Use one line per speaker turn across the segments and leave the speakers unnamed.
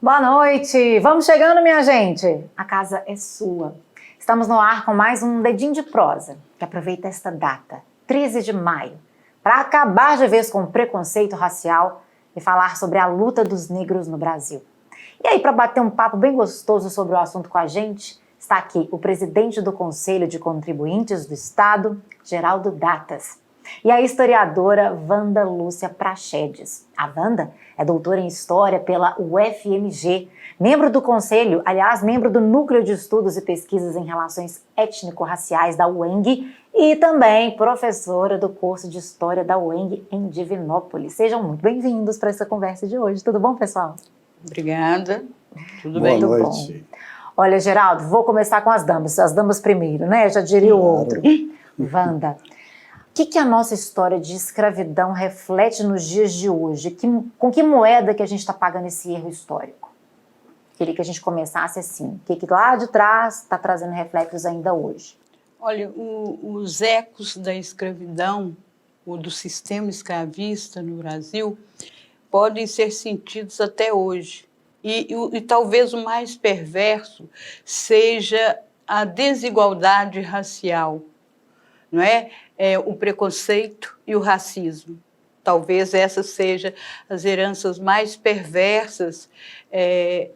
Boa noite! Vamos chegando, minha gente! A casa é sua. Estamos no ar com mais um Dedinho de Prosa, que aproveita esta data, 13 de maio, para acabar de vez com o preconceito racial e falar sobre a luta dos negros no Brasil. E aí, para bater um papo bem gostoso sobre o assunto com a gente, está aqui o presidente do Conselho de Contribuintes do Estado, Geraldo Datas, e a historiadora Wanda Lúcia Praxedes. A Wanda é doutora em História pela UFMG, membro do Conselho, aliás, membro do Núcleo de Estudos e Pesquisas em Relações Étnico-Raciais da UENG e também professora do curso de História da UENG em Divinópolis. Sejam muito bem-vindos para essa conversa de hoje. Tudo bom, pessoal?
Obrigada. Tudo bem?
Boa noite. Bom. Olha, Geraldo, vou começar com as damas primeiro, né? Já diria o outro. Wanda, o que a nossa história de escravidão reflete nos dias de hoje? Com que moeda que a gente está pagando esse erro histórico? Queria que a gente começasse assim. O que lá de trás está trazendo reflexos ainda hoje?
Olha, os ecos da escravidão, ou do sistema escravista no Brasil, podem ser sentidos até hoje. E talvez o mais perverso seja a desigualdade racial, não é? O preconceito e o racismo. Talvez essas sejam as heranças mais perversas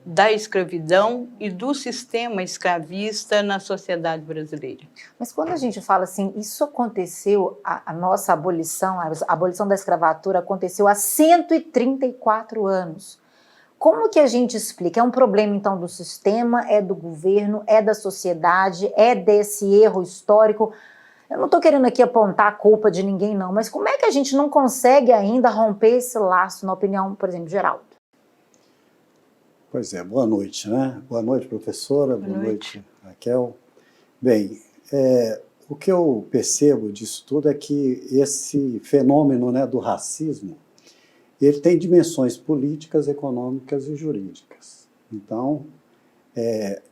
da escravidão e do sistema escravista na sociedade brasileira.
Mas quando a gente fala assim, isso aconteceu, a nossa abolição, a abolição da escravatura aconteceu há 134 anos. Como que a gente explica? É um problema, então, do sistema, é do governo, é da sociedade, é desse erro histórico? Eu não estou querendo aqui apontar a culpa de ninguém, não, mas como é que a gente não consegue ainda romper esse laço, na opinião, por exemplo, de Geraldo?
Pois é, boa noite, né? Boa noite, professora, boa noite, Raquel. Bem, o que eu percebo disso tudo é que esse fenômeno, né, do racismo, ele tem dimensões políticas, econômicas e jurídicas. Então,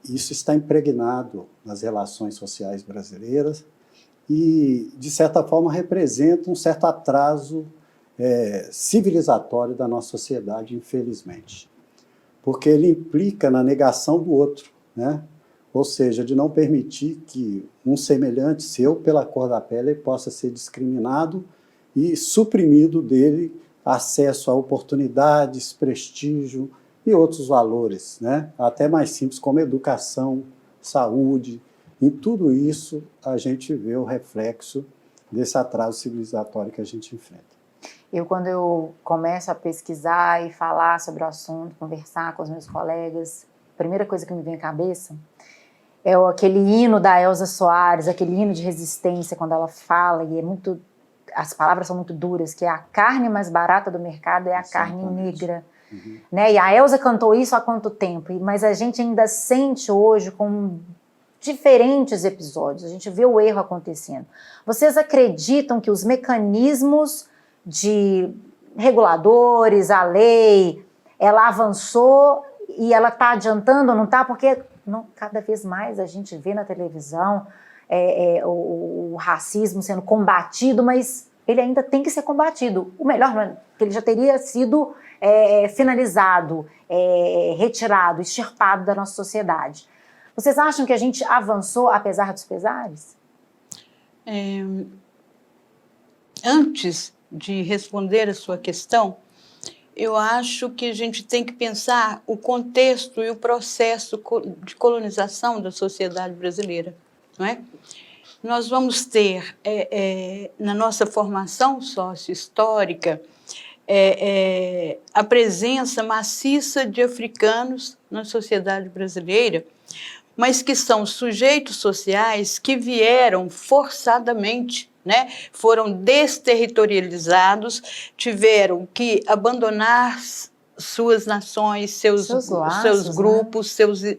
isso está impregnado nas relações sociais brasileiras e, de certa forma, representa um certo atraso civilizatório da nossa sociedade, infelizmente. Porque ele implica na negação do outro, né? Ou seja, de não permitir que um semelhante seu, pela cor da pele, possa ser discriminado e suprimido dele acesso a oportunidades, prestígio e outros valores, né? Até mais simples, como educação, saúde. Em tudo isso, a gente vê o reflexo desse atraso civilizatório que a gente enfrenta.
Quando eu começo a pesquisar e falar sobre o assunto, conversar com os meus colegas, a primeira coisa que me vem à cabeça é aquele hino da Elza Soares, aquele hino de resistência, quando ela fala, e as palavras são muito duras, que é a carne mais barata do mercado é a carne negra. Uhum. Né? E a Elza cantou isso há quanto tempo? Mas a gente ainda sente hoje com diferentes episódios, a gente vê o erro acontecendo. Vocês acreditam que os mecanismos de reguladores, a lei, ela avançou e ela está adiantando ou não está? Porque cada vez mais a gente vê na televisão o racismo sendo combatido, mas ele ainda tem que ser combatido. O melhor não é que ele já teria sido finalizado, retirado, extirpado da nossa sociedade. Vocês acham que a gente avançou apesar dos pesares?
Antes de responder a sua questão, eu acho que a gente tem que pensar o contexto e o processo de colonização da sociedade brasileira, não é? Nós vamos ter, na nossa formação sócio-histórica, a presença maciça de africanos na sociedade brasileira, mas que são sujeitos sociais que vieram forçadamente, né? Foram desterritorializados, tiveram que abandonar suas nações, seus grupos, né?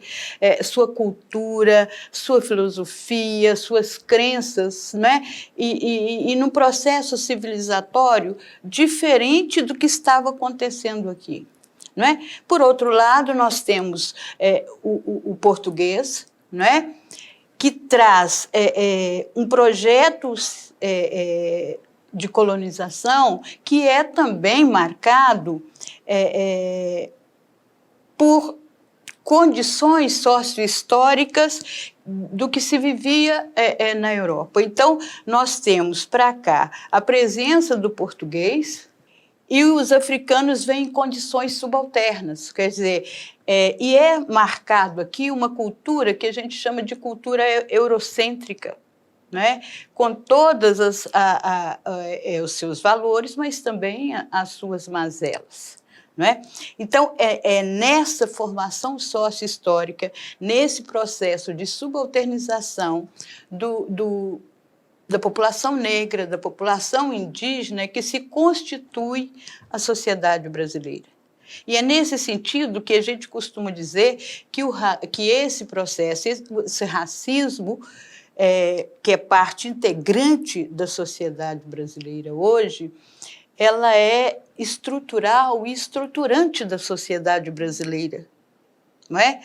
Sua cultura, sua filosofia, suas crenças, né? E num processo civilizatório diferente do que estava acontecendo aqui. Não é? Por outro lado, nós temos o português, não é? Que traz um projeto de colonização que é também marcado por condições sociohistóricas do que se vivia na Europa. Então, nós temos para cá a presença do português e os africanos vêm em condições subalternas, quer dizer, e é marcado aqui uma cultura que a gente chama de cultura eurocêntrica, né? Com todos os seus valores, mas também as suas mazelas. Né? Então, é nessa formação sócio-histórica, nesse processo de subalternização da população negra, da população indígena, que se constitui a sociedade brasileira. E é nesse sentido que a gente costuma dizer que esse processo, esse racismo, que é parte integrante da sociedade brasileira hoje, ela é estrutural e estruturante da sociedade brasileira, não é?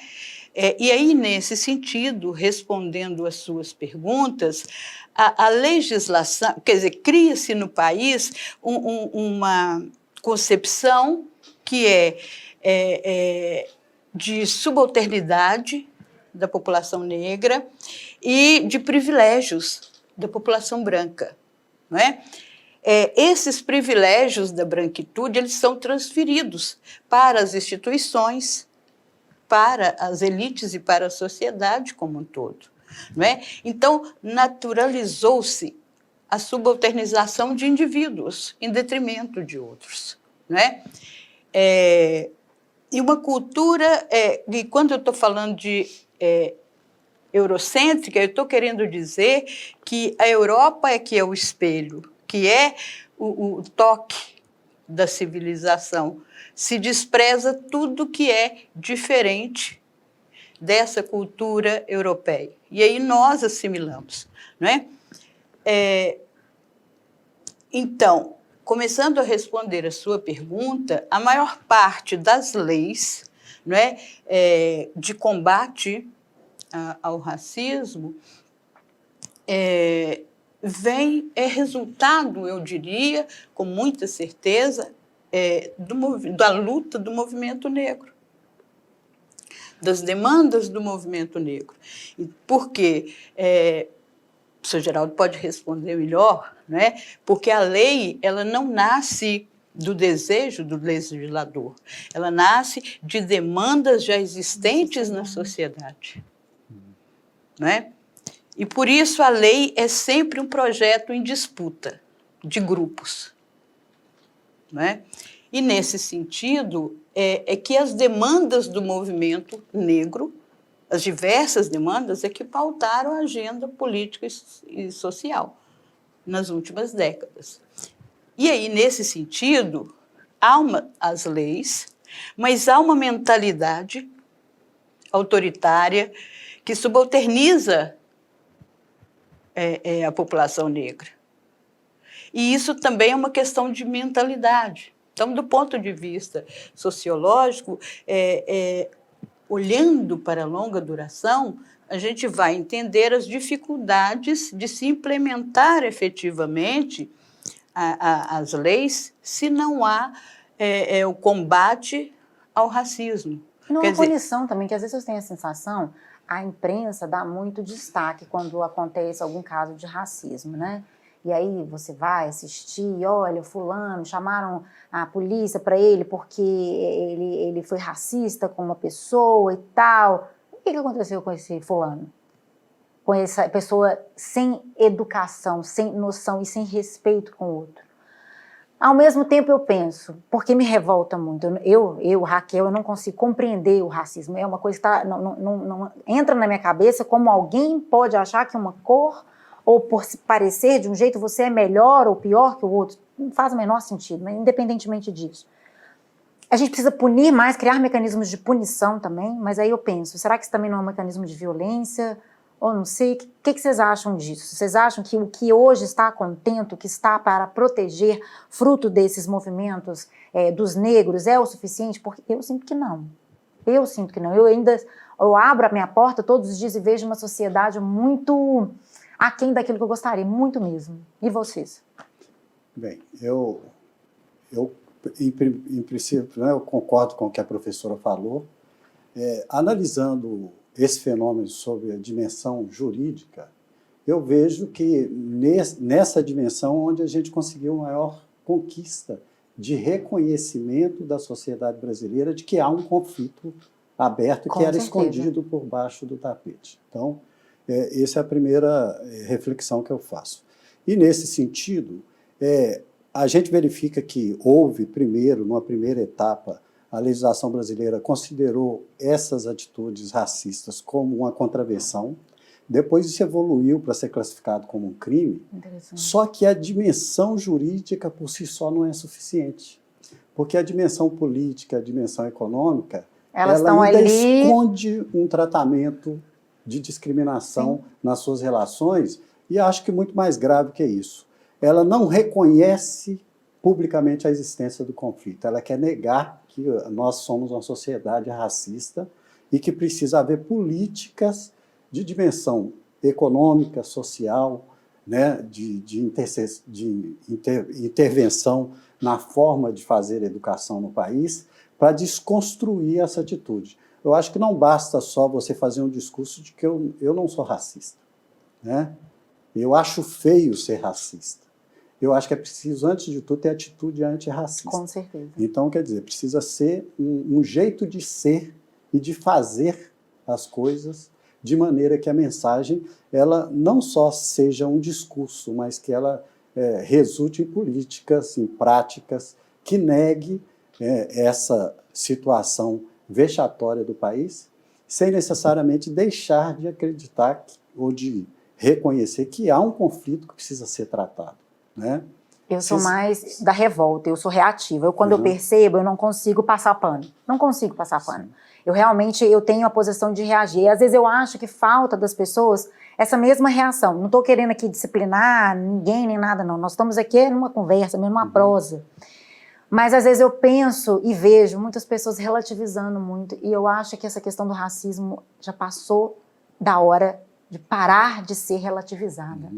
E aí, nesse sentido, respondendo às suas perguntas, a legislação, quer dizer, cria-se no país uma concepção que é de subalternidade da população negra e de privilégios da população branca, não é? Esses privilégios da branquitude, eles são transferidos para as instituições, para as elites e para a sociedade como um todo. Não é? Então, naturalizou-se a subalternização de indivíduos em detrimento de outros. Não é? E uma cultura, e quando eu estou falando de eurocêntrica, eu estou querendo dizer que a Europa é que é o espelho, que é o toque da civilização. Se despreza tudo que é diferente dessa cultura europeia. E aí nós assimilamos. Não é? Então, começando a responder a sua pergunta, a maior parte das leis, não é, de combate ao racismo é resultado, eu diria, com muita certeza, da luta do movimento negro, das demandas do movimento negro. Porque, o senhor Geraldo pode responder melhor, né? Porque a lei ela não nasce do desejo do legislador, ela nasce de demandas já existentes na sociedade. Né? E, por isso, a lei é sempre um projeto em disputa de grupos. Né? E, nesse sentido, é que as demandas do movimento negro, as diversas demandas, é que pautaram a agenda política e social nas últimas décadas. E aí, nesse sentido, há as leis, mas há uma mentalidade autoritária que subalterniza a população negra. E isso também é uma questão de mentalidade. Então, do ponto de vista sociológico, olhando para a longa duração, a gente vai entender as dificuldades de se implementar efetivamente as leis se não há o combate ao racismo.
Não há punição também, que às vezes eu tenho a sensação, a imprensa dá muito destaque quando acontece algum caso de racismo, né? E aí você vai assistir, olha, fulano, chamaram a polícia para ele porque ele foi racista com uma pessoa e tal. O que aconteceu com esse fulano? Com essa pessoa sem educação, sem noção e sem respeito com o outro. Ao mesmo tempo eu penso, porque me revolta muito, Raquel, eu não consigo compreender o racismo, é uma coisa que não entra na minha cabeça como alguém pode achar que uma cor, ou por se parecer de um jeito, você é melhor ou pior que o outro, não faz o menor sentido, mas independentemente disso. A gente precisa punir mais, criar mecanismos de punição também, mas aí eu penso, será que isso também não é um mecanismo de violência? Ou não sei, o que vocês acham disso? Vocês acham que o que hoje está contento, que está para proteger, fruto desses movimentos dos negros, é o suficiente? Porque eu sinto que não. Eu sinto que não. Eu abro a minha porta todos os dias e vejo uma sociedade muito aquém daquilo que eu gostaria, muito mesmo. E vocês?
Bem, em princípio, né, eu concordo com o que a professora falou. Analisando esse fenômeno sob a dimensão jurídica, eu vejo que nessa dimensão onde a gente conseguiu maior conquista de reconhecimento da sociedade brasileira de que há um conflito aberto que era escondido por baixo do tapete. Então, essa é a primeira reflexão que eu faço. E, nesse sentido, a gente verifica que houve, numa primeira etapa, a legislação brasileira considerou essas atitudes racistas como uma contravenção, depois isso evoluiu para ser classificado como um crime, só que a dimensão jurídica por si só não é suficiente, porque a dimensão política, a dimensão econômica, ela ainda esconde um tratamento de discriminação nas suas relações, e acho que muito mais grave que isso. Ela não reconhece publicamente a existência do conflito, ela quer negar que nós somos uma sociedade racista e que precisa haver políticas de dimensão econômica, social, né, de intervenção na forma de fazer educação no país, para desconstruir essa atitude. Eu acho que não basta só você fazer um discurso de que eu não sou racista, né? Eu acho feio ser racista. Eu acho que é preciso, antes de tudo, ter atitude antirracista.
Com certeza.
Então, quer dizer, precisa ser um jeito de ser e de fazer as coisas de maneira que a mensagem ela não só seja um discurso, mas que ela resulte em políticas, em práticas, que negue essa situação vexatória do país, sem necessariamente deixar de acreditar ou de reconhecer que há um conflito que precisa ser tratado, né?
Eu sou mais da revolta, eu sou reativa. Quando eu percebo, eu não consigo passar pano. Não consigo passar pano. Eu tenho a posição de reagir. E às vezes eu acho que falta das pessoas essa mesma reação. Não estou querendo aqui disciplinar ninguém nem nada, não. Nós estamos aqui numa conversa, mesmo numa prosa. Mas às vezes eu penso e vejo muitas pessoas relativizando muito. E eu acho que essa questão do racismo já passou da hora de parar de ser relativizada.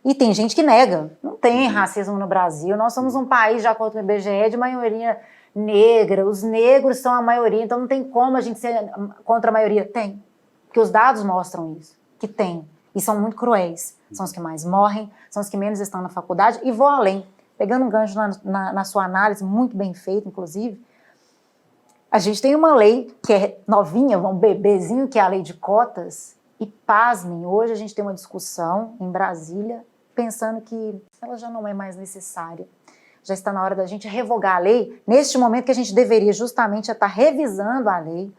E tem gente que nega. Não tem racismo no Brasil. Nós somos um país, de acordo com o IBGE, de maioria negra. Os negros são a maioria, então não tem como a gente ser contra a maioria. Tem. Porque os dados mostram isso. Que tem. E são muito cruéis. São os que mais morrem, são os que menos estão na faculdade. E vou além. Pegando um gancho na sua análise, muito bem feita, inclusive, a gente tem uma lei que é novinha, um bebezinho, que é a lei de cotas. E pasmem, hoje a gente tem uma discussão em Brasília pensando que ela já não é mais necessária. Já está na hora da gente revogar a lei, neste momento que a gente deveria justamente estar revisando a lei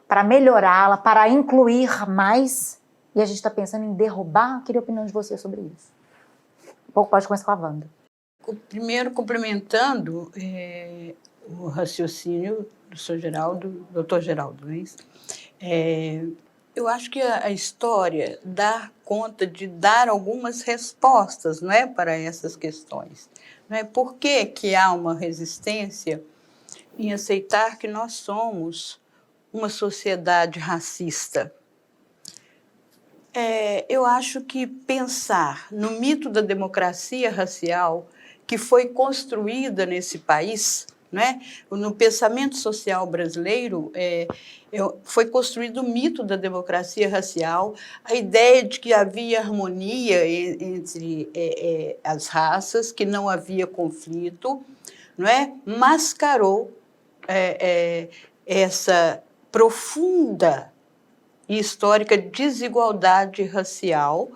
para melhorá-la, para incluir mais, e a gente está pensando em derrubar. Queria a opinião de você sobre isso. Um pouco pode começar com a Wanda.
Primeiro, complementando o raciocínio do Sr. Geraldo, Dr. Geraldo, não é isso? Eu acho que a história dá conta de dar algumas respostas, não é, para essas questões. Não é? Por que há uma resistência em aceitar que nós somos uma sociedade racista? Eu acho que pensar no mito da democracia racial que foi construída nesse país, né? No pensamento social brasileiro, foi construído o mito da democracia racial, a ideia de que havia harmonia entre as raças, que não havia conflito, não é? Mascarou essa profunda e histórica desigualdade racial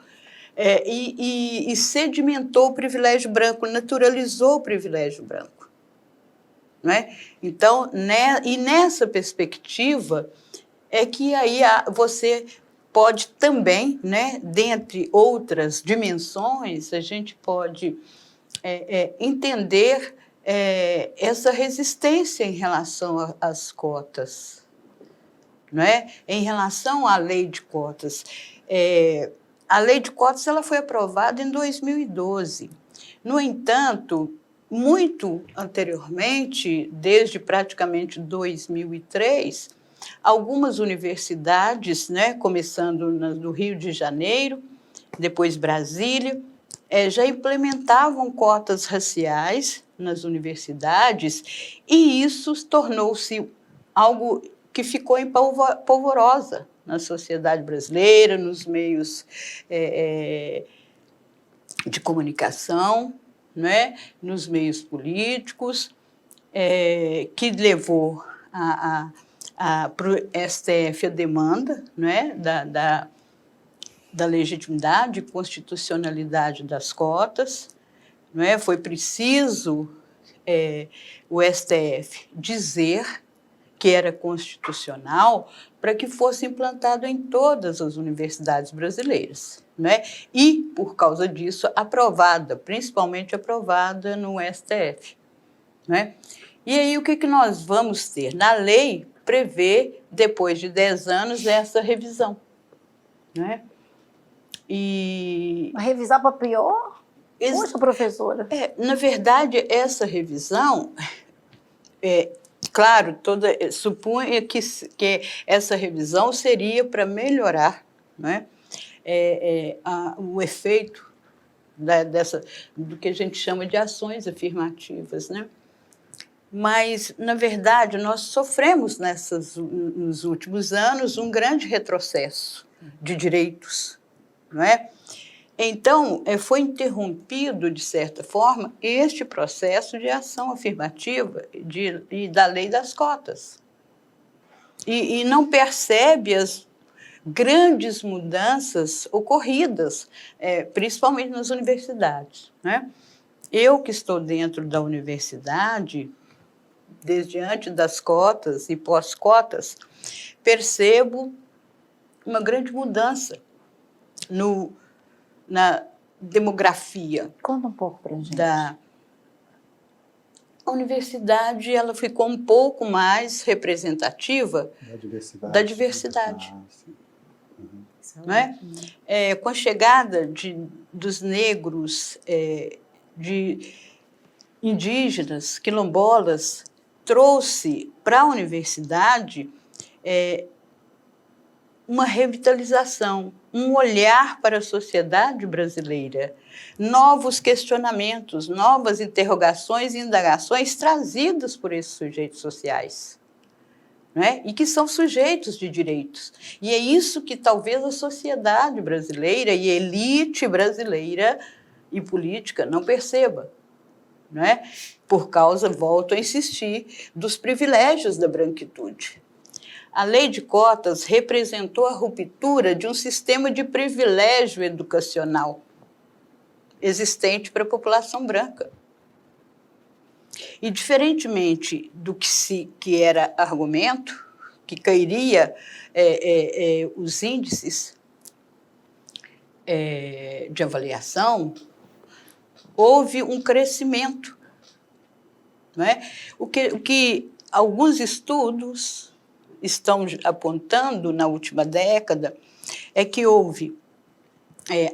e sedimentou o privilégio branco, naturalizou o privilégio branco. Não é? Então, e nessa perspectiva é que aí você pode também, né, dentre outras dimensões, a gente pode entender essa resistência em relação às cotas, não é? Em relação à lei de cotas. A lei de cotas ela foi aprovada em 2012. No entanto, muito anteriormente, desde praticamente 2003, algumas universidades, né, começando no Rio de Janeiro, depois Brasília, já implementavam cotas raciais nas universidades, e isso tornou-se algo que ficou em polvorosa na sociedade brasileira, nos meios de comunicação, né, nos meios políticos, que levou para o STF a demanda, né, da legitimidade e constitucionalidade das cotas. Não é? Foi preciso o STF dizer que era constitucional para que fosse implantado em todas as universidades brasileiras. Né? E, por causa disso, aprovada, principalmente aprovada no STF. Né? E aí, o que nós vamos ter? Na lei, prevê, depois de 10 anos, essa revisão. Né?
Mas revisar para pior? Poxa, professora.
Na verdade, essa revisão, claro, supunha que essa revisão seria para melhorar, né, o efeito do que a gente chama de ações afirmativas. Né? Mas, na verdade, nós sofremos nos últimos anos um grande retrocesso de direitos. Não é? Então, foi interrompido, de certa forma, este processo de ação afirmativa e da lei das cotas. E não percebe as grandes mudanças ocorridas, principalmente nas universidades. Né? Eu, que estou dentro da universidade, desde antes das cotas e pós-cotas, percebo uma grande mudança na demografia.
Conta um pouco para a gente.
A universidade ela ficou um pouco mais representativa da diversidade. Não é? Com a chegada dos negros, de indígenas, quilombolas, trouxe para a universidade uma revitalização, um olhar para a sociedade brasileira, novos questionamentos, novas interrogações e indagações trazidas por esses sujeitos sociais, né? E que são sujeitos de direitos. E é isso que talvez a sociedade brasileira e a elite brasileira e política não perceba, né? Por causa, volto a insistir, dos privilégios da branquitude. A lei de cotas representou a ruptura de um sistema de privilégio educacional existente para a população branca. E, diferentemente do que era argumento, que cairia os índices de avaliação, houve um crescimento. Não é? O que alguns estudos estão apontando na última década é que houve,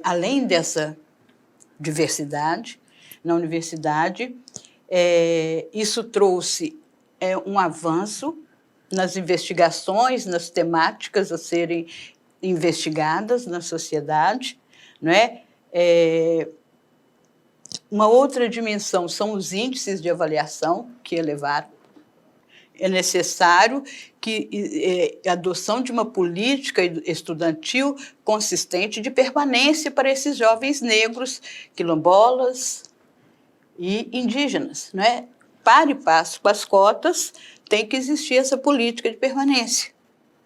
além dessa diversidade na universidade, isso trouxe um avanço nas investigações, nas temáticas a serem investigadas na sociedade. Não é? Uma outra dimensão são os índices de avaliação que elevaram. É necessário que a adoção de uma política estudantil consistente de permanência para esses jovens negros, quilombolas e indígenas. Né? Para e passo com as cotas, tem que existir essa política de permanência.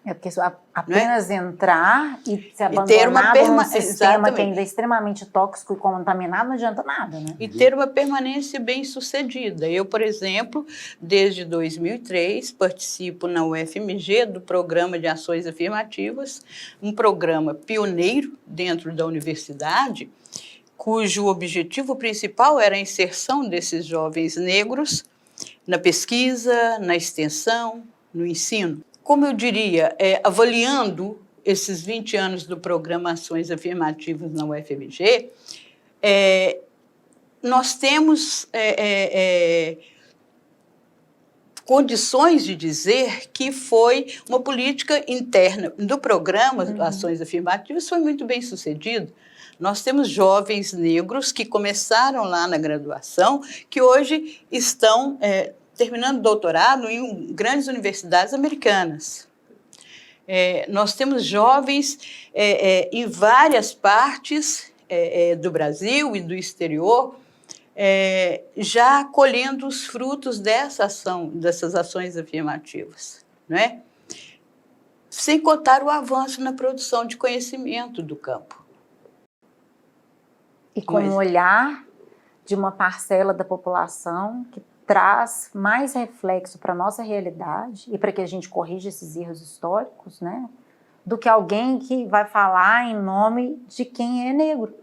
Porque apenas entrar e se abandonar num sistema que ainda é extremamente tóxico e contaminado não adianta nada, né?
E ter uma permanência bem-sucedida. Eu, por exemplo, desde 2003, participo na UFMG do Programa de Ações Afirmativas, um programa pioneiro dentro da universidade, cujo objetivo principal era a inserção desses jovens negros na pesquisa, na extensão, no ensino. Como eu diria, avaliando esses 20 anos do programa Ações Afirmativas na UFMG, nós temos condições de dizer que foi uma política interna do programa Ações Afirmativas, foi muito bem sucedido. Nós temos jovens negros que começaram lá na graduação, que hoje estão terminando doutorado em grandes universidades americanas. Nós temos jovens em várias partes do Brasil e do exterior, já colhendo os frutos dessas ações afirmativas, né? Sem contar o avanço na produção de conhecimento do campo.
E com um olhar de uma parcela da população que traz mais reflexo para a nossa realidade e para que a gente corrija esses erros históricos, né? Do que alguém que vai falar em nome de quem é negro.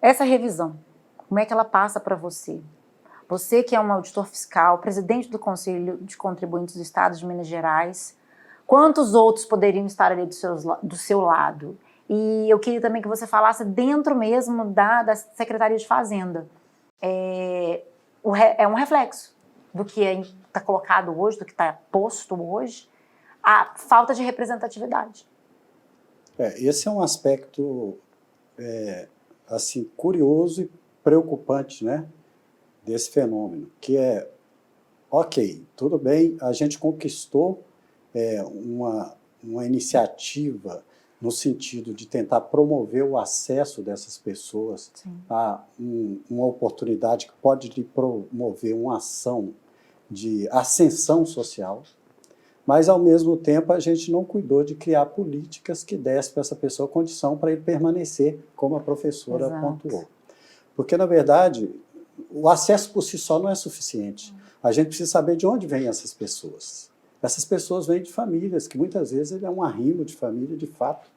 Essa revisão, como é que ela passa para você? Você que é um auditor fiscal, presidente do Conselho de Contribuintes do Estado de Minas Gerais, quantos outros poderiam estar ali do seu lado? E eu queria também que você falasse dentro mesmo da Secretaria de Fazenda. É um reflexo do que está colocado hoje, do que está posto hoje, a falta de representatividade.
Esse é um aspecto assim, curioso e preocupante, né, desse fenômeno, que ok, tudo bem, a gente conquistou uma iniciativa no sentido de tentar promover o acesso dessas pessoas a uma oportunidade que pode lhe promover uma ação de ascensão social, mas, ao mesmo tempo, a gente não cuidou de criar políticas que dessem para essa pessoa condição para ele permanecer, como a professora pontuou. Porque, na verdade, o acesso por si só não é suficiente. A gente precisa saber de onde vêm essas pessoas. Essas pessoas vêm de famílias, que muitas vezes ele é um arrimo de família, de fato,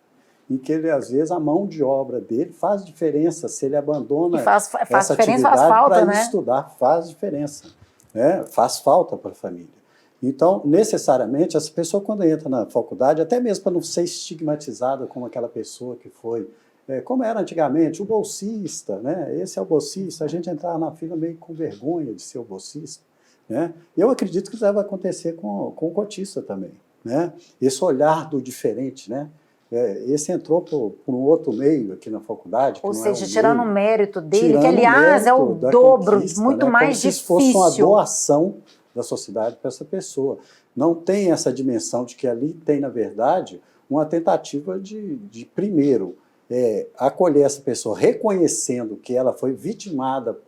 em que ele, às vezes, a mão de obra dele faz diferença. Se ele abandona essa atividade para ir estudar, faz diferença, né? Faz falta para a família. Então, necessariamente, essa pessoa, quando entra na faculdade, até mesmo para não ser estigmatizada como aquela pessoa que foi, como era antigamente, o bolsista, né? Esse é o bolsista, a gente entrava na fila meio com vergonha de ser o bolsista, né? Eu acredito que isso deve acontecer com o cotista também, né? Esse olhar do diferente, né? Esse entrou por um outro meio aqui na faculdade.
Ou seja, tirando o mérito dele, que, aliás, é o dobro, muito mais difícil.
Como se fosse uma doação da sociedade para essa pessoa. Não tem essa dimensão de que ali tem, na verdade, uma tentativa de primeiro, acolher essa pessoa, reconhecendo que ela foi vitimada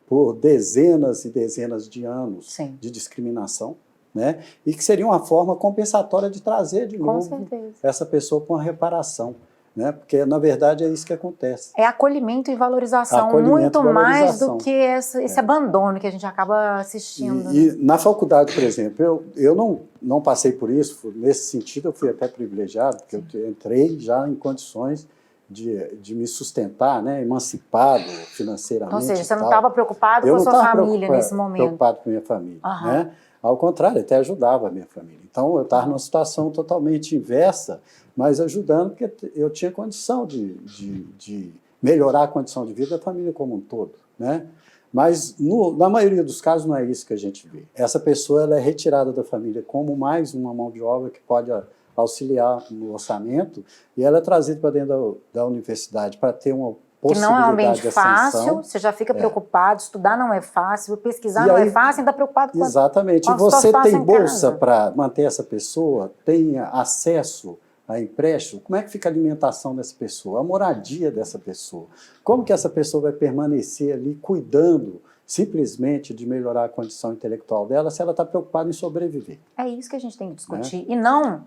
por dezenas e dezenas de anos de discriminação, né? E que seria uma forma compensatória de trazer de novo essa pessoa para uma reparação. Né? Porque, na verdade, é isso que acontece.
É acolhimento e valorização, muito mais do que esse abandono que a gente acaba assistindo.
E na faculdade, por exemplo, eu não passei por isso, nesse sentido eu fui até privilegiado, porque eu entrei já em condições de me sustentar, né, emancipado financeiramente.
Ou seja, você não estava preocupado com a sua família nesse momento?
Preocupado com a minha família, né? Ao contrário, até ajudava a minha família. Então, eu estava numa situação totalmente inversa, mas ajudando, porque eu tinha condição de melhorar a condição de vida da família como um todo, né? Mas, na maioria dos casos, não é isso que a gente vê. Essa pessoa ela é retirada da família como mais uma mão de obra que pode auxiliar no orçamento, e ela é trazida para dentro da universidade para ter uma
que não é um ambiente fácil, você já fica preocupado, estudar não é fácil, pesquisar não é fácil, ainda está preocupado com
exatamente. E você tem bolsa para manter essa pessoa, tem acesso a empréstimo, como é que fica a alimentação dessa pessoa, a moradia dessa pessoa? Como que essa pessoa vai permanecer ali cuidando simplesmente de melhorar a condição intelectual dela se ela está preocupada em sobreviver?
É isso que a gente tem que discutir, e não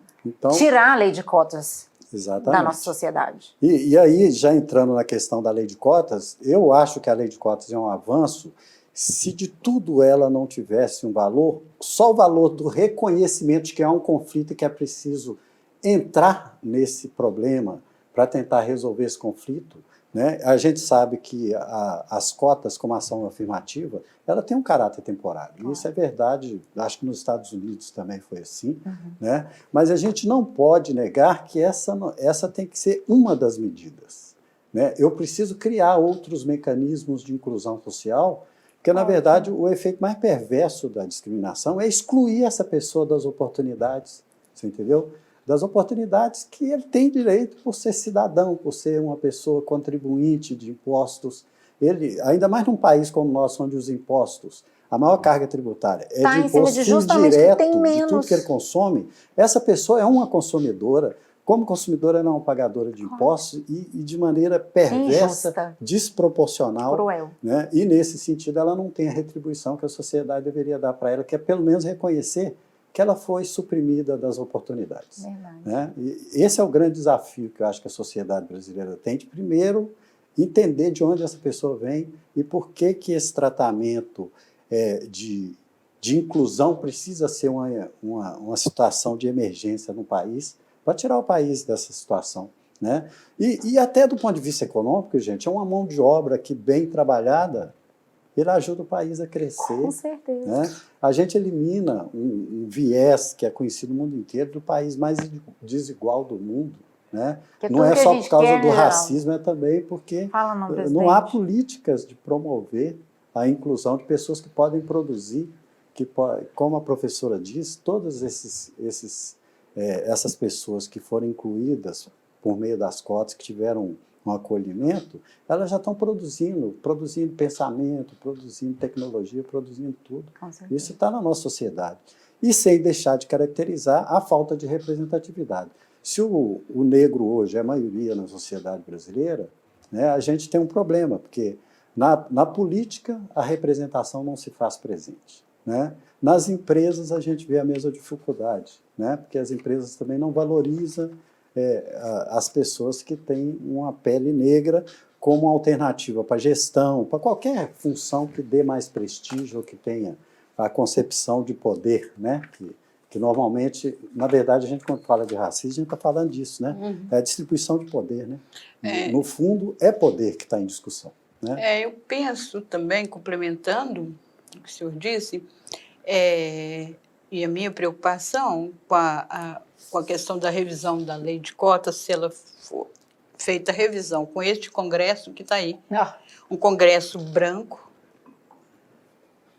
tirar a lei de cotas da nossa sociedade.
E aí, já entrando na questão da lei de cotas, eu acho que a lei de cotas é um avanço se de tudo ela não tivesse um valor, só o valor do reconhecimento de que há um conflito e que é preciso entrar nesse problema para tentar resolver esse conflito, né? A gente sabe que as cotas como ação afirmativa, ela tem um caráter temporário. Isso é verdade, acho que nos Estados Unidos também foi assim, né? Mas a gente não pode negar que essa tem que ser uma das medidas, né? Eu preciso criar outros mecanismos de inclusão social, porque, na verdade, o efeito mais perverso da discriminação é excluir essa pessoa das oportunidades, você entendeu? Das oportunidades que ele tem direito por ser cidadão, por ser uma pessoa contribuinte de impostos. Ainda mais num país como o nosso, onde os impostos, a maior carga tributária é
Tá
de
em cima
imposto
de justamente quem
indireto
tem
de tudo
menos.
que ele consome, essa pessoa é uma consumidora. Como consumidora, ela é uma pagadora de impostos e de maneira perversa,
Injusta.
desproporcional.
Cruel.
Né? E, nesse sentido, ela não tem a retribuição que a sociedade deveria dar para ela, que é pelo menos reconhecer que ela foi suprimida das oportunidades.
Verdade.
Né? E esse é o grande desafio que eu acho que a sociedade brasileira tem, de primeiro entender de onde essa pessoa vem e por que esse tratamento de inclusão precisa ser uma situação de emergência no país, para tirar o país dessa situação. Né? E até do ponto de vista econômico, gente, é uma mão de obra que, bem trabalhada, ele ajuda o país a crescer.
Com certeza.
Né? A gente elimina um viés que é conhecido no mundo inteiro do país mais desigual do mundo. Né?
Que
Não
tudo
é
que a
só
gente
por causa
quer,
do
geral.
racismo, é também porque
Fala, não,
não há
presidente.
políticas de promover a inclusão de pessoas que podem produzir, como a professora disse, todas essas pessoas que foram incluídas por meio das cotas, que tiveram um acolhimento, elas já estão produzindo pensamento, produzindo tecnologia, produzindo tudo. Isso está na nossa sociedade. E sem deixar de caracterizar a falta de representatividade. Se o negro hoje é a maioria na sociedade brasileira, né, a gente tem um problema, porque na política a representação não se faz presente. Né? Nas empresas a gente vê a mesma dificuldade, né? Porque as empresas também não valorizam as pessoas que têm uma pele negra como alternativa para gestão, para qualquer função que dê mais prestígio, ou que tenha a concepção de poder, né? Que normalmente, na verdade, a gente quando fala de racismo, a gente está falando disso, né? É a distribuição de poder, né? No fundo, é poder que está em discussão. Né?
Eu penso também, complementando o que o senhor disse, e a minha preocupação com a questão da revisão da lei de cotas, se ela for feita a revisão com este Congresso que está aí, um Congresso branco,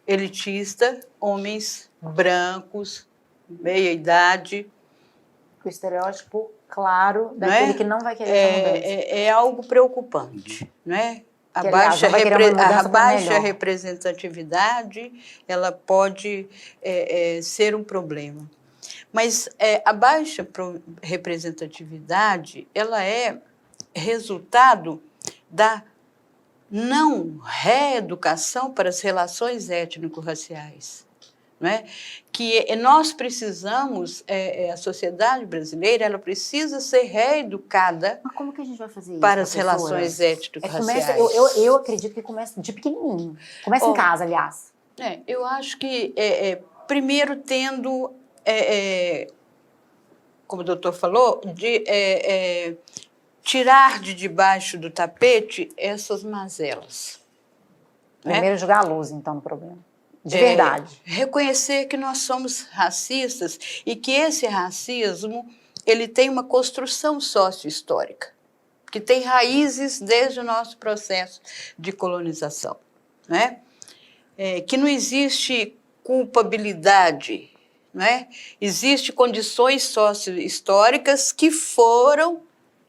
elitista, homens brancos, meia-idade.
O estereótipo claro daquele que não vai querer essa mudança.
É algo preocupante, né? A
Que, aliás,
baixa,
não vai querer uma mudança pra
baixa
melhor.
representatividade, ela pode ser um problema. Mas a baixa representatividade, ela é resultado da não reeducação para as relações étnico-raciais. Não é? Que nós precisamos, a sociedade brasileira, ela precisa ser reeducada.
Mas como que a gente vai fazer isso,
para as
professora?
relações étnico-raciais?
Eu acredito que começa de pequenininho. Começa em casa, aliás.
Eu acho que, primeiro, tendo, como o doutor falou, de tirar de debaixo do tapete essas mazelas.
Primeiro jogar a luz, então, no problema. De verdade.
Reconhecer que nós somos racistas e que esse racismo ele tem uma construção sócio-histórica, que tem raízes desde o nosso processo de colonização. Né? Que não existe culpabilidade, né? Existem condições sócio-históricas que foram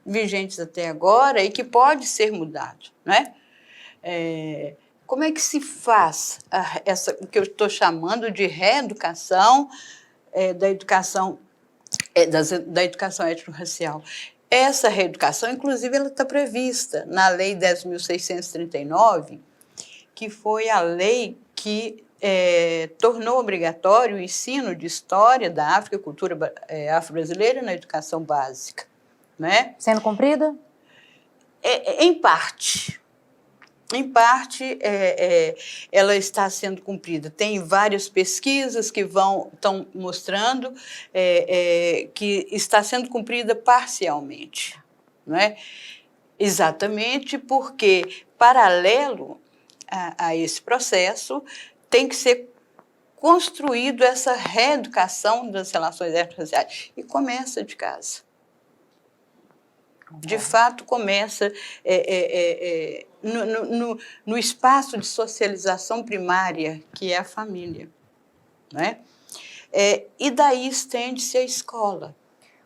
vigentes até agora e que pode ser mudado. Né? Como é que se faz o que eu estou chamando de reeducação da educação étnico-racial? Essa reeducação, inclusive, ela está prevista na Lei 10.639, que foi a lei que tornou obrigatório o ensino de história da África e cultura afro-brasileira na educação básica. Né?
Sendo cumprida?
Em parte. Em parte, ela está sendo cumprida. Tem várias pesquisas que estão mostrando que está sendo cumprida parcialmente. Não é? Exatamente porque, paralelo a esse processo, tem que ser construído essa reeducação das relações étnico-raciais. E começa de casa. De fato, começa no espaço de socialização primária, que é a família. Né? E daí estende-se a escola.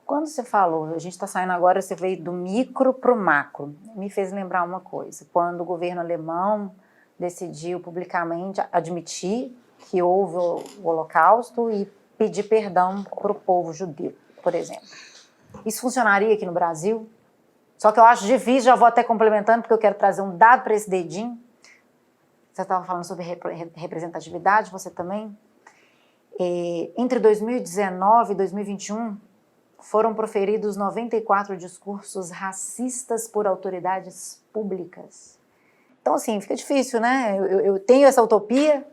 Quando você falou, a gente está saindo agora, você veio do micro para o macro, me fez lembrar uma coisa. Quando o governo alemão decidiu publicamente admitir que houve o Holocausto e pedir perdão para o povo judeu, por exemplo. Isso funcionaria aqui no Brasil? Só que eu acho difícil, já vou até complementando, porque eu quero trazer um dado para esse dedinho. Você estava falando sobre representatividade, você também. Entre 2019 e 2021, foram proferidos 94 discursos racistas por autoridades públicas. Então, assim, fica difícil, né? Eu tenho essa utopia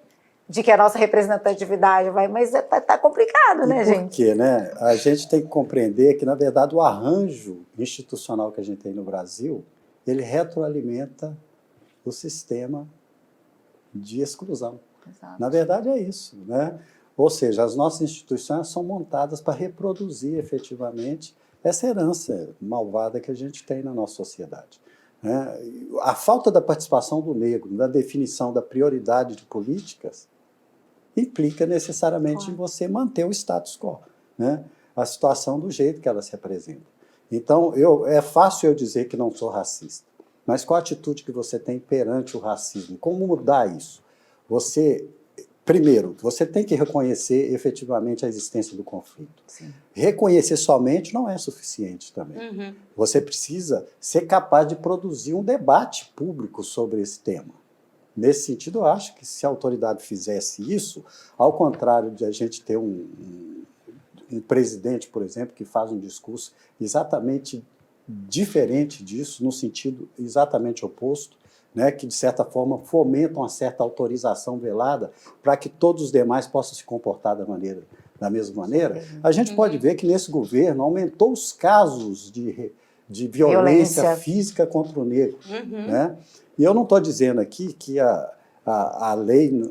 de que a nossa representatividade vai, mas tá complicado, né, gente?
Por quê, né? A gente tem que compreender que, na verdade, o arranjo institucional que a gente tem no Brasil, ele retroalimenta o sistema de exclusão.
Exato.
Na verdade, é isso, né? Ou seja, as nossas instituições são montadas para reproduzir efetivamente essa herança malvada que a gente tem na nossa sociedade, né? A falta da participação do negro na definição da prioridade de políticas implica necessariamente em você manter o status quo, né? A situação do jeito que ela se apresenta. Então, é fácil eu dizer que não sou racista, mas qual a atitude que você tem perante o racismo? Como mudar isso? Primeiro, você tem que reconhecer efetivamente a existência do conflito.
Sim.
Reconhecer somente não é suficiente também. Você precisa ser capaz de produzir um debate público sobre esse tema. Nesse sentido, eu acho que se a autoridade fizesse isso, ao contrário de a gente ter um presidente, por exemplo, que faz um discurso exatamente diferente disso, no sentido exatamente oposto, né, que, de certa forma, fomentam uma certa autorização velada para que todos os demais possam se comportar da mesma maneira, a gente pode ver que, nesse governo, aumentou os casos de violência física contra o negro. Né? E eu não estou dizendo aqui que a lei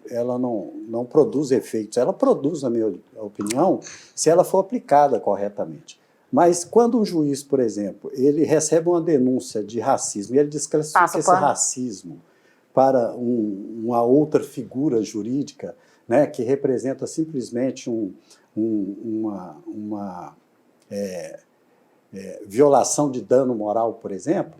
ela não produz efeitos. Ela produz, na minha opinião, se ela for aplicada corretamente. Mas quando um juiz, por exemplo, ele recebe uma denúncia de racismo e ele desclassifica esse racismo para uma outra figura jurídica, né, que representa simplesmente uma violação de dano moral, por exemplo,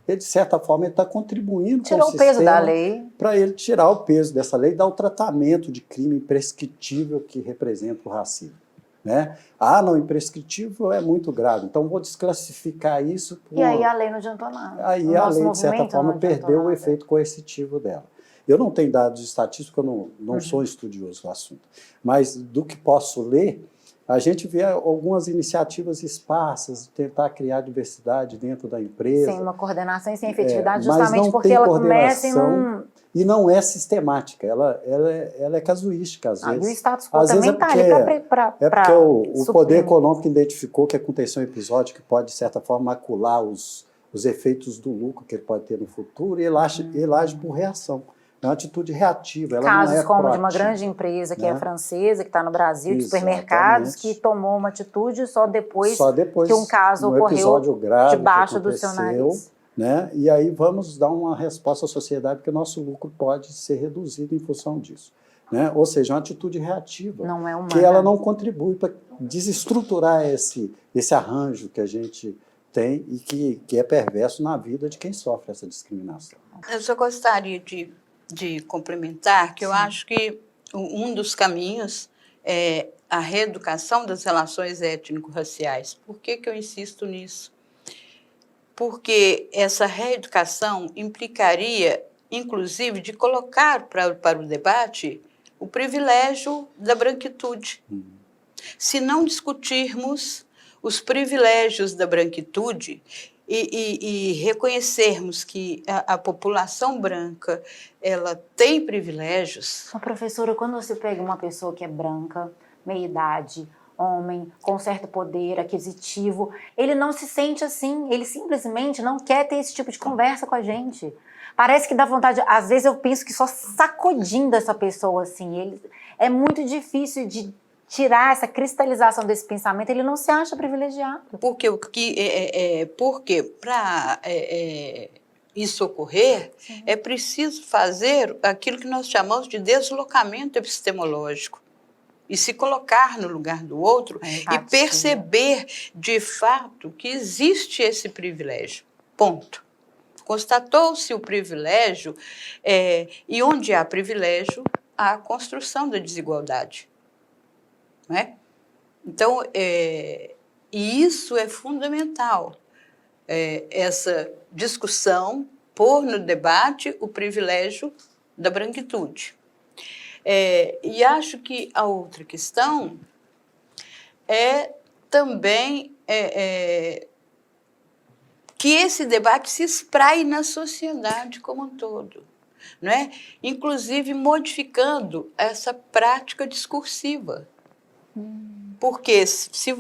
ele, de certa forma, está contribuindo com o sistema
peso da lei
para ele tirar o peso dessa lei e dar o tratamento de crime imprescritível que representa o racismo. Né? Não imprescritível é muito grave, então vou desclassificar isso.
E aí a lei não adiantou nada.
Aí a lei, de certa forma, perdeu o efeito coercitivo dela. Eu não tenho dados estatísticos, eu não sou estudioso do assunto, mas do que posso ler, a gente vê algumas iniciativas esparsas, tentar criar diversidade dentro da empresa.
Sem uma coordenação e sem efetividade, justamente porque ela começa em
E não é sistemática, ela é casuística, às vezes.
E o status quo também está ali para
É porque o poder econômico identificou que aconteceu um episódio que pode, de certa forma, macular os efeitos do lucro que ele pode ter no futuro, e ele age por reação. É uma atitude reativa, ela
Casos
não é
como
proativa,
de uma grande empresa que
né?
é francesa, que está no Brasil, de supermercados, que tomou uma atitude só depois que um caso ocorreu debaixo do seu nariz.
Né? E aí vamos dar uma resposta à sociedade, porque o nosso lucro pode ser reduzido em função disso. Né? Ou seja, uma atitude reativa,
não é
que ela não contribui para desestruturar esse arranjo que a gente tem e que é perverso na vida de quem sofre essa discriminação.
Eu só gostaria de complementar que eu acho que um dos caminhos é a reeducação das relações étnico-raciais. Por que eu insisto nisso? Porque essa reeducação implicaria, inclusive, de colocar para o debate o privilégio da branquitude. Se não discutirmos os privilégios da branquitude e reconhecermos que a população branca ela tem privilégios...
Professora, quando você pega uma pessoa que é branca, meia-idade, homem, com certo poder aquisitivo, ele não se sente assim, ele simplesmente não quer ter esse tipo de conversa com a gente. Parece que dá vontade, às vezes eu penso que só sacudindo essa pessoa assim, é muito difícil de tirar essa cristalização desse pensamento, ele não se acha privilegiado.
Porque para isso ocorrer, é preciso fazer aquilo que nós chamamos de deslocamento epistemológico. E se colocar no lugar do outro e perceber, de fato, que existe esse privilégio. Ponto. Constatou-se o privilégio, e onde há privilégio, à construção da desigualdade. Não é? Então, e isso é fundamental, essa discussão, pôr no debate o privilégio da branquitude. E acho que a outra questão é também que esse debate se espraie na sociedade como um todo, não é? Inclusive modificando essa prática discursiva. Porque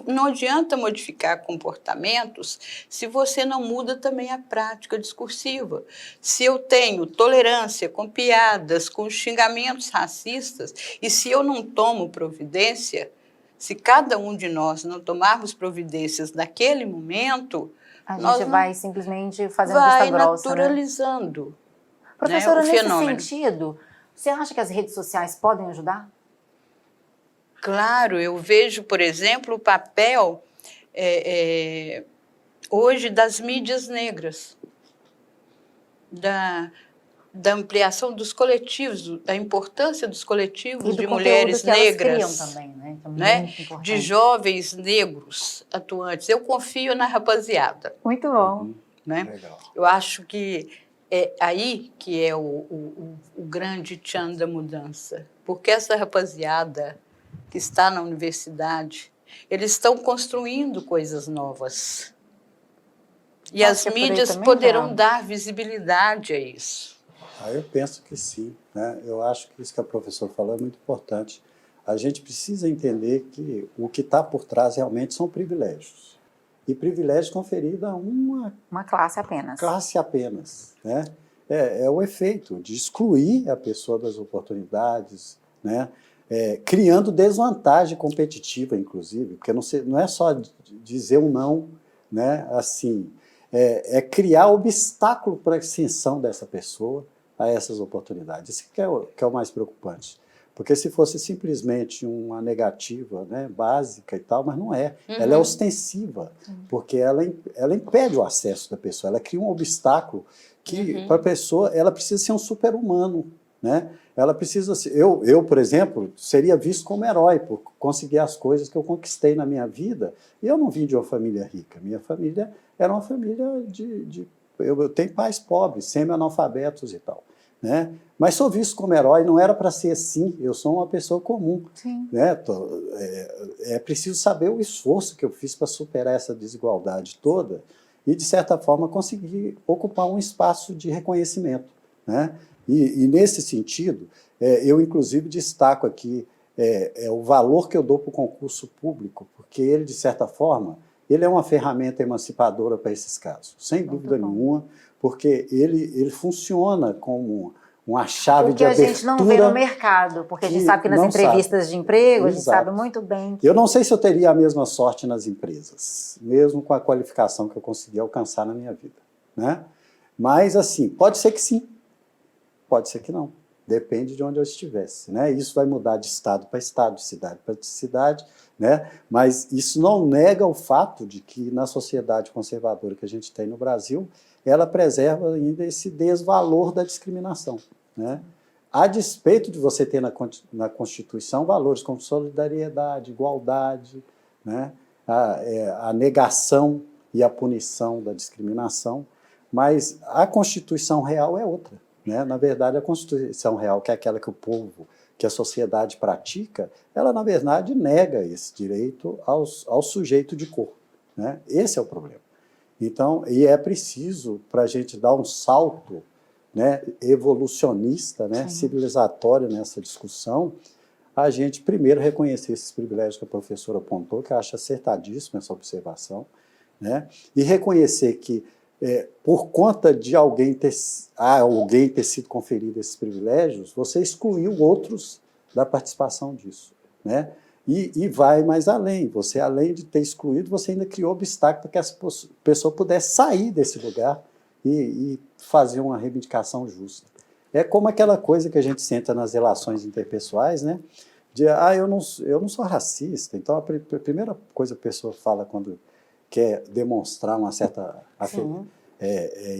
não adianta modificar comportamentos se você não muda também a prática discursiva. Se eu tenho tolerância com piadas, com xingamentos racistas, e se eu não tomo providência, se cada um de nós não tomarmos providências naquele momento,
a gente vai simplesmente fazendo vista grossa,
naturalizando,
né? Professora,
o
nesse
fenômeno.
sentido, você acha que as redes sociais podem ajudar?
Claro, eu vejo, por exemplo, o papel hoje das mídias negras, da ampliação dos coletivos, da importância dos coletivos de mulheres negras,
também, né? Então,
né? De jovens negros atuantes. Eu confio na rapaziada.
Muito bom.
Né?
Legal.
Eu acho que é aí que é o grande tchan da mudança, porque essa rapaziada que está na universidade, eles estão construindo coisas novas. E as mídias poderão dar visibilidade a isso.
Eu penso que sim, né? Eu acho que isso que a professora falou é muito importante. A gente precisa entender que o que está por trás realmente são privilégios. E privilégios conferidos a uma
classe apenas.
Classe apenas, né? É o efeito de excluir a pessoa das oportunidades, né? Criando desvantagem competitiva, inclusive, porque não é só dizer um não, né? Assim, criar obstáculo para a ascensão dessa pessoa a essas oportunidades. Isso que é o mais preocupante. Porque se fosse simplesmente uma negativa, né, básica e tal, mas não é.
Uhum.
Ela é ostensiva, porque ela impede o acesso da pessoa, ela cria um obstáculo que, para a pessoa, ela precisa ser um super-humano, né? Ela precisa ser... Eu, por exemplo, seria visto como herói por conseguir as coisas que eu conquistei na minha vida, e eu não vim de uma família rica. Minha família era uma família eu tenho pais pobres, semi-analfabetos e tal, né? Mas sou visto como herói, não era para ser assim, eu sou uma pessoa comum.
Sim.
Né? É preciso saber o esforço que eu fiz para superar essa desigualdade toda e, de certa forma, conseguir ocupar um espaço de reconhecimento. Né? E nesse sentido, eu, inclusive, destaco aqui o valor que eu dou para o concurso público, porque ele, de certa forma, ele é uma ferramenta emancipadora para esses casos, sem dúvida nenhuma, porque ele funciona como uma chave de abertura...
Porque a gente não vê no mercado, porque a gente sabe que nas entrevistas de emprego, a gente sabe muito bem...
Eu não sei se eu teria a mesma sorte nas empresas, mesmo com a qualificação que eu consegui alcançar na minha vida. Né? Mas, assim, pode ser que sim, pode ser que não. Depende de onde eu estivesse. Né? Isso vai mudar de estado para estado, de cidade para cidade, né? Mas isso não nega o fato de que, na sociedade conservadora que a gente tem no Brasil, ela preserva ainda esse desvalor da discriminação. Né? A despeito de você ter na Constituição valores como solidariedade, igualdade, né? A negação e a punição da discriminação, mas a Constituição real é outra. Né? Na verdade, a Constituição real, que é aquela que o povo, que a sociedade pratica, ela, na verdade, nega esse direito ao sujeito de cor. Né? Esse é o problema. Então, e é preciso, para a gente dar um salto, né, evolucionista, né, civilizatório nessa discussão, a gente primeiro reconhecer esses privilégios que a professora apontou, que eu acho acertadíssima essa observação, né, e reconhecer que, por conta de alguém ter sido conferido esses privilégios, você excluiu outros da participação disso. Né? E vai mais além. Você, além de ter excluído, você ainda criou obstáculo para que essa pessoa pudesse sair desse lugar e fazer uma reivindicação justa. É como aquela coisa que a gente senta nas relações interpessoais, né? De, eu não sou racista. Então, a primeira coisa que a pessoa fala quando quer demonstrar uma certa afeição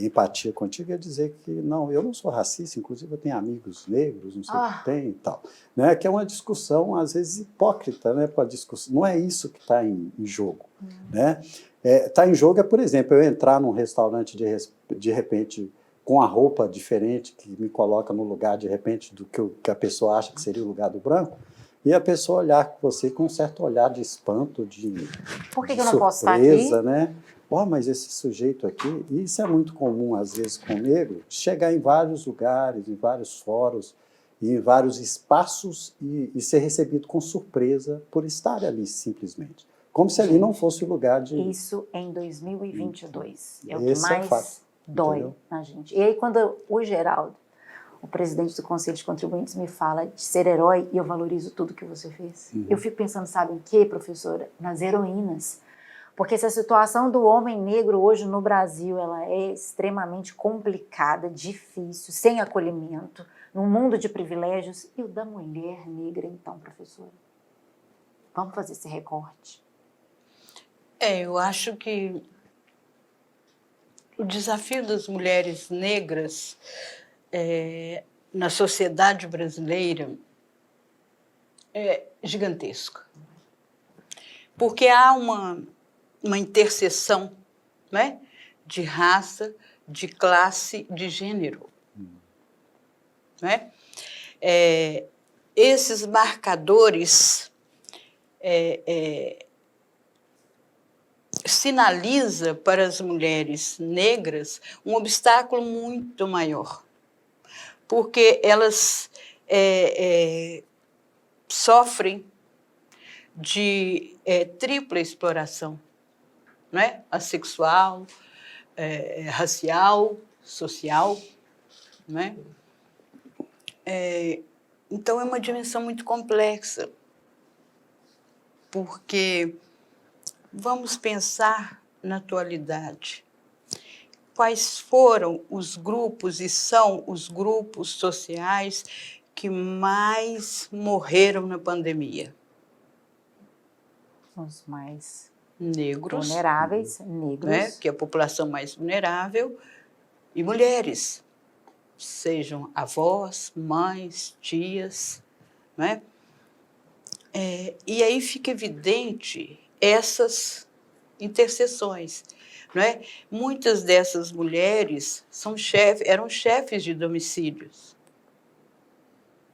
empatia contigo, é dizer que não, eu não sou racista, inclusive eu tenho amigos negros, não sei o que tem e tal. Né? Que é uma discussão, às vezes, hipócrita, né? Com a discussão. Não é isso que está em jogo. Né? Está em jogo por exemplo, eu entrar num restaurante de repente com a roupa diferente, que me coloca no lugar, de repente, do que a pessoa acha que seria o lugar do branco, e a pessoa olhar com você com um certo olhar de espanto,
Por que
de
eu não posso estar
surpresa,
aqui?
né? Mas esse sujeito aqui, e isso é muito comum, às vezes, com o negro, chegar em vários lugares, em vários fóruns, e em vários espaços, e ser recebido com surpresa por estar ali, simplesmente. Como se ali não fosse o lugar de...
Isso em 2022. É o que
Esse é o
mais
fato,
dói
entendeu?
na gente. E aí, quando o Geraldo, o presidente do Conselho de Contribuintes, me fala de ser herói, e eu valorizo tudo que você fez, eu fico pensando, sabe em quê, professora? Nas heroínas. Porque essa situação do homem negro hoje no Brasil, ela é extremamente complicada, difícil, sem acolhimento, num mundo de privilégios. E o da mulher negra, então, professora? Vamos fazer esse recorte.
Eu acho que o desafio das mulheres negras na sociedade brasileira é gigantesco. Porque há uma interseção, né, de raça, de classe, de gênero. Né? Esses marcadores sinaliza para as mulheres negras um obstáculo muito maior, porque elas sofrem de tripla exploração, né? A sexual, racial, social, né? Então, é uma dimensão muito complexa, porque vamos pensar na atualidade. Quais foram os grupos e são os grupos sociais que mais morreram na pandemia?
Os mais
Negros,
vulneráveis, negros.
né, que é a população mais vulnerável, e mulheres, sejam avós, mães, tias. Né? E aí fica evidente essas interseções. Não é? Muitas dessas mulheres eram chefes de domicílios.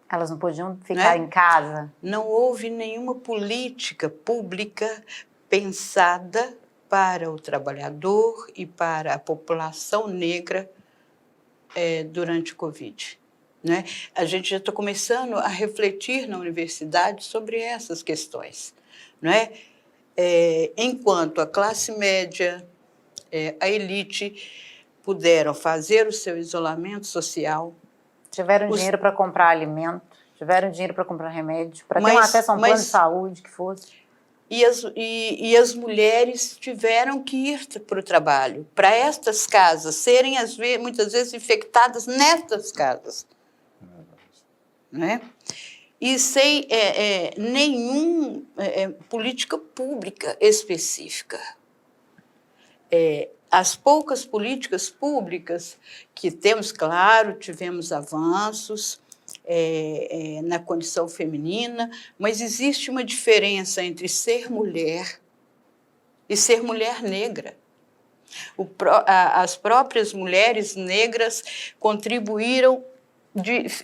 Elas não podiam ficar em casa?
Não houve nenhuma política pública pensada para o trabalhador e para a população negra durante o Covid. Né? A gente já está começando a refletir na universidade sobre essas questões. Não é? Enquanto a classe média, a elite, puderam fazer o seu isolamento social.
Tiveram dinheiro para comprar alimento, tiveram dinheiro para comprar remédio, para ter acesso a um plano de saúde que fosse.
E as mulheres tiveram que ir para o trabalho, para estas casas, serem muitas vezes infectadas nestas casas. Né? E sem nenhuma política pública específica. As poucas políticas públicas que temos, claro, tivemos avanços na condição feminina, mas existe uma diferença entre ser mulher e ser mulher negra. As próprias mulheres negras contribuíram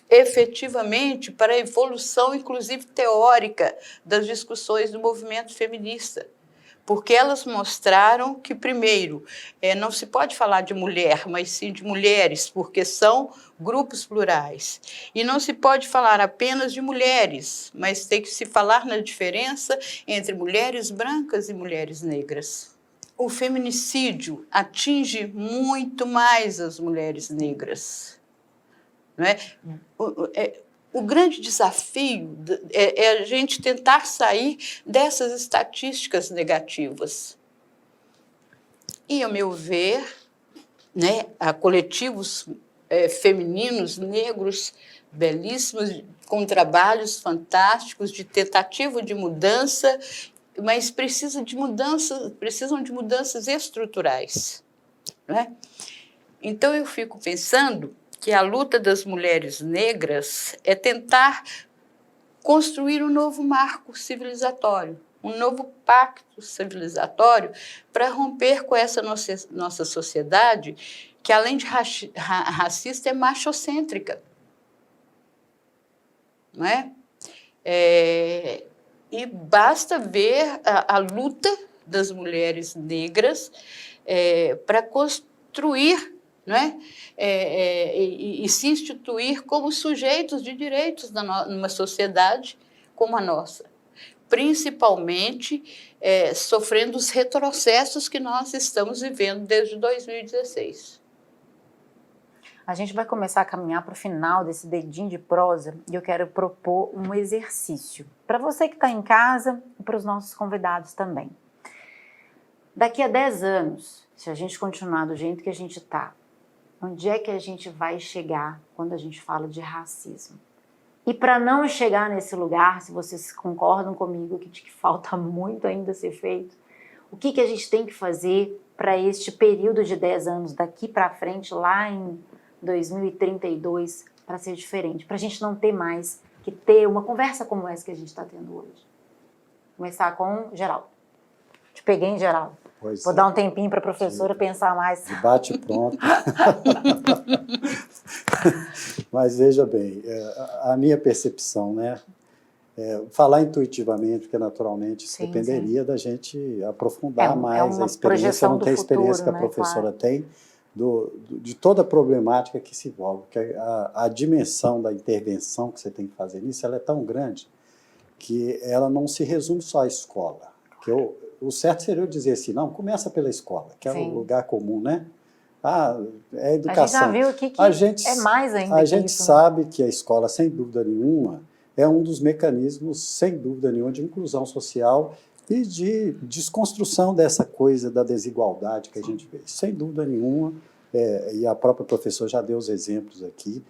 efetivamente para a evolução, inclusive teórica, das discussões do movimento feminista. Porque elas mostraram que, primeiro, não se pode falar de mulher, mas sim de mulheres, porque são grupos plurais. E não se pode falar apenas de mulheres, mas tem que se falar na diferença entre mulheres brancas e mulheres negras. O feminicídio atinge muito mais as mulheres negras. Não é? O grande desafio é a gente tentar sair dessas estatísticas negativas. E, ao meu ver, né, há coletivos femininos, negros, belíssimos, com trabalhos fantásticos de tentativa de mudança, mas precisam de mudanças estruturais. Né? Então, eu fico pensando que a luta das mulheres negras é tentar construir um novo marco civilizatório, um novo pacto civilizatório para romper com essa nossa sociedade que, além de racista, é machocêntrica. Não é? E basta ver a luta das mulheres negras para construir, não é? E se instituir como sujeitos de direitos numa sociedade como a nossa, principalmente sofrendo os retrocessos que nós estamos vivendo desde 2016.
A gente vai começar a caminhar para o final desse dedinho de prosa e eu quero propor um exercício para você que está em casa e para os nossos convidados também. Daqui a 10 anos, se a gente continuar do jeito que a gente está, onde é que a gente vai chegar quando a gente fala de racismo? E para não chegar nesse lugar, se vocês concordam comigo que falta muito ainda a ser feito, o que a gente tem que fazer para este período de 10 anos daqui para frente, lá em 2032, para ser diferente, para a gente não ter mais que ter uma conversa como essa que a gente está tendo hoje. Começar com Geraldo. Te peguei em Geraldo. Vou dar um tempinho para a professora pensar mais.
Debate pronto. Mas veja bem, a minha percepção, né? Falar intuitivamente, porque naturalmente isso dependeria da gente aprofundar mais a experiência. Eu não tenho a experiência que a professora tem de toda a problemática que se envolve, que a dimensão da intervenção que você tem que fazer nisso, ela é tão grande que ela não se resume só à escola. O certo seria eu dizer assim, não, começa pela escola, que é o lugar comum, né? É a educação.
A gente já viu aqui que é mais ainda.
A gente sabe que a escola, sem dúvida nenhuma, é um dos mecanismos, sem dúvida nenhuma, de inclusão social e de desconstrução dessa coisa da desigualdade que a gente vê. Sem dúvida nenhuma, e a própria professora já deu os exemplos aqui,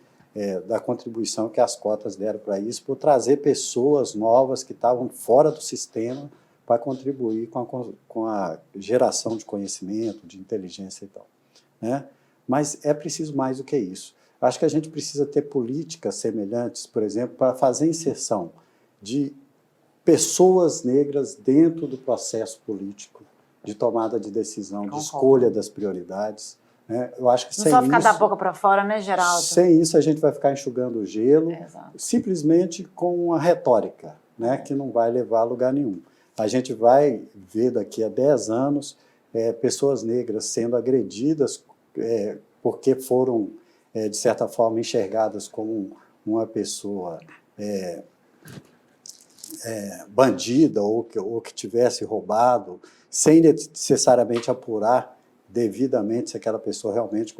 da contribuição que as cotas deram para isso, por trazer pessoas novas que estavam fora do sistema para contribuir com a geração de conhecimento, de inteligência e tal, né? Mas é preciso mais do que isso. Acho que a gente precisa ter políticas semelhantes, por exemplo, para fazer inserção de pessoas negras dentro do processo político, de tomada de decisão, de escolha das prioridades, né? Eu acho que sem isso... Não só
ficar da boca para fora, né, Geraldo?
Sem isso, a gente vai ficar enxugando o gelo, simplesmente com uma retórica, né, que não vai levar a lugar nenhum. A gente vai ver daqui a 10 anos pessoas negras sendo agredidas porque foram, de certa forma, enxergadas como uma pessoa bandida ou que tivesse roubado, sem necessariamente apurar devidamente se aquela pessoa realmente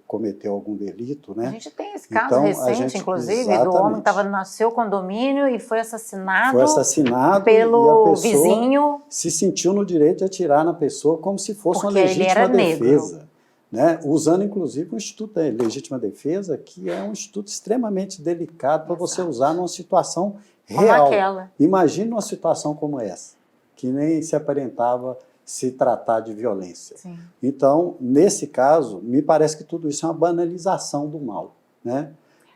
cometeu algum delito, né?
A gente tem esse caso recente, inclusive, do homem que estava no seu condomínio e foi assassinado pelo vizinho.
Se sentiu no direito de atirar na pessoa como se fosse uma legítima defesa. Né? Usando, inclusive, o Instituto da Legítima Defesa, que é um instituto extremamente delicado para você usar numa situação real.
Aquela.
Imagine uma situação como essa, que nem se aparentava se tratar de violência.
Sim.
Então, nesse caso, me parece que tudo isso é uma banalização do mal, né?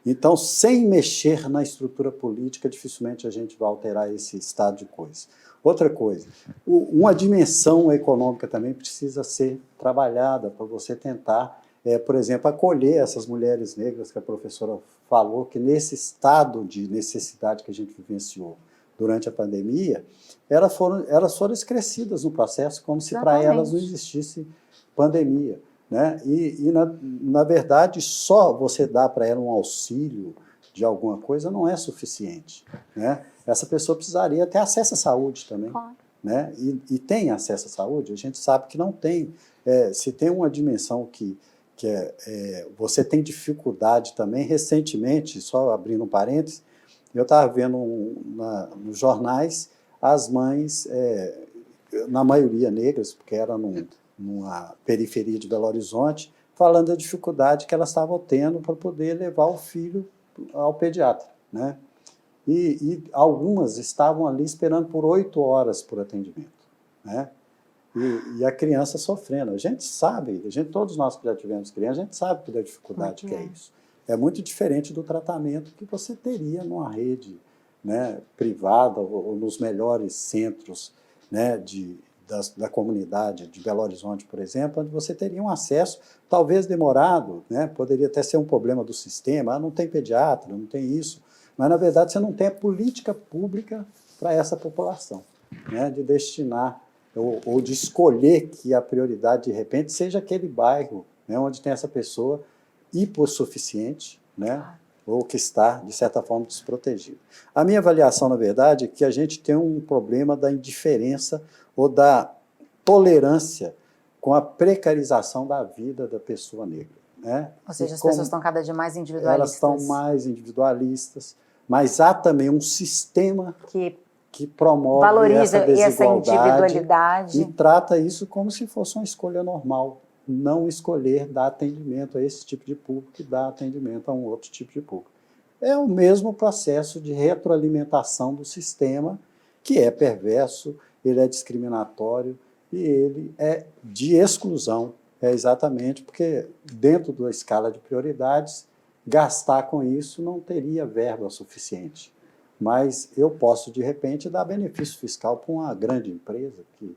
Então, sem mexer na estrutura política, dificilmente a gente vai alterar esse estado de coisa. Outra coisa, uma dimensão econômica também precisa ser trabalhada para você tentar, por exemplo, acolher essas mulheres negras que a professora falou, que nesse estado de necessidade que a gente vivenciou durante a pandemia, elas foram excrescidas no processo, como se para elas não existisse pandemia, né? E na verdade, só você dar para ela um auxílio de alguma coisa não é suficiente, né? Essa pessoa precisaria ter acesso à saúde também, né? E tem acesso à saúde? A gente sabe que não tem. Se tem uma dimensão que você tem dificuldade também, recentemente, só abrindo um parênteses, eu estava vendo nos jornais as mães, na maioria negras, porque era numa periferia de Belo Horizonte, falando da dificuldade que elas estavam tendo para poder levar o filho ao pediatra, né? E algumas estavam ali esperando por 8 horas por atendimento, né? e a criança sofrendo. A gente sabe, todos nós que já tivemos criança, a gente sabe da dificuldade que é isso. É muito diferente do tratamento que você teria numa rede, né, privada ou nos melhores centros, né, da comunidade de Belo Horizonte, por exemplo, onde você teria um acesso, talvez demorado, né, poderia até ser um problema do sistema, não tem pediatra, não tem isso, mas, na verdade, você não tem a política pública para essa população, né, de destinar ou de escolher que a prioridade, de repente, seja aquele bairro, né, onde tem essa pessoa hipossuficiente, né, ou que está, de certa forma, desprotegido. A minha avaliação, na verdade, é que a gente tem um problema da indiferença ou da tolerância com a precarização da vida da pessoa negra. Né?
Ou seja, as pessoas estão cada dia mais individualistas.
Elas estão mais individualistas, mas há também um sistema que promove
valoriza
essa desigualdade
essa individualidade
e trata isso como se fosse uma escolha normal. Não escolher dar atendimento a esse tipo de público e dar atendimento a um outro tipo de público. É o mesmo processo de retroalimentação do sistema, que é perverso, ele é discriminatório e ele é de exclusão. É exatamente porque, dentro da escala de prioridades, gastar com isso não teria verba suficiente. Mas eu posso, de repente, dar benefício fiscal para uma grande empresa que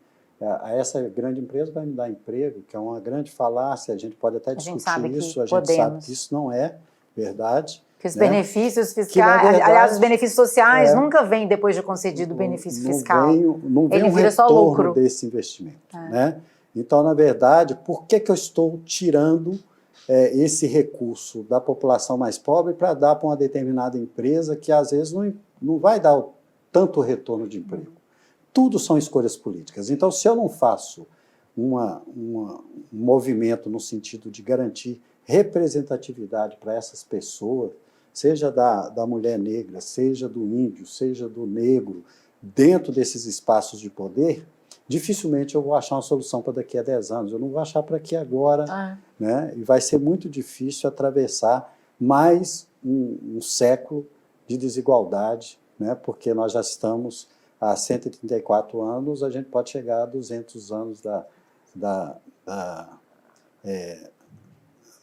essa grande empresa vai me dar emprego, que é uma grande falácia, a gente pode até discutir isso, a gente sabe que isso não é verdade.
Que os benefícios fiscais, verdade, aliás, os benefícios sociais nunca vêm depois de concedido o benefício fiscal.
Não vem
ele vira só lucro
desse investimento. Né? Então, na verdade, por que eu estou tirando esse recurso da população mais pobre para dar para uma determinada empresa que, às vezes, não vai dar tanto retorno de emprego? Tudo são escolhas políticas. Então, se eu não faço um movimento no sentido de garantir representatividade para essas pessoas, seja da mulher negra, seja do índio, seja do negro, dentro desses espaços de poder, dificilmente eu vou achar uma solução para daqui a 10 anos. Eu não vou achar para aqui agora. Né? E vai ser muito difícil atravessar mais um século de desigualdade, né? Porque nós já estamos há 134 anos, a gente pode chegar a 200 anos da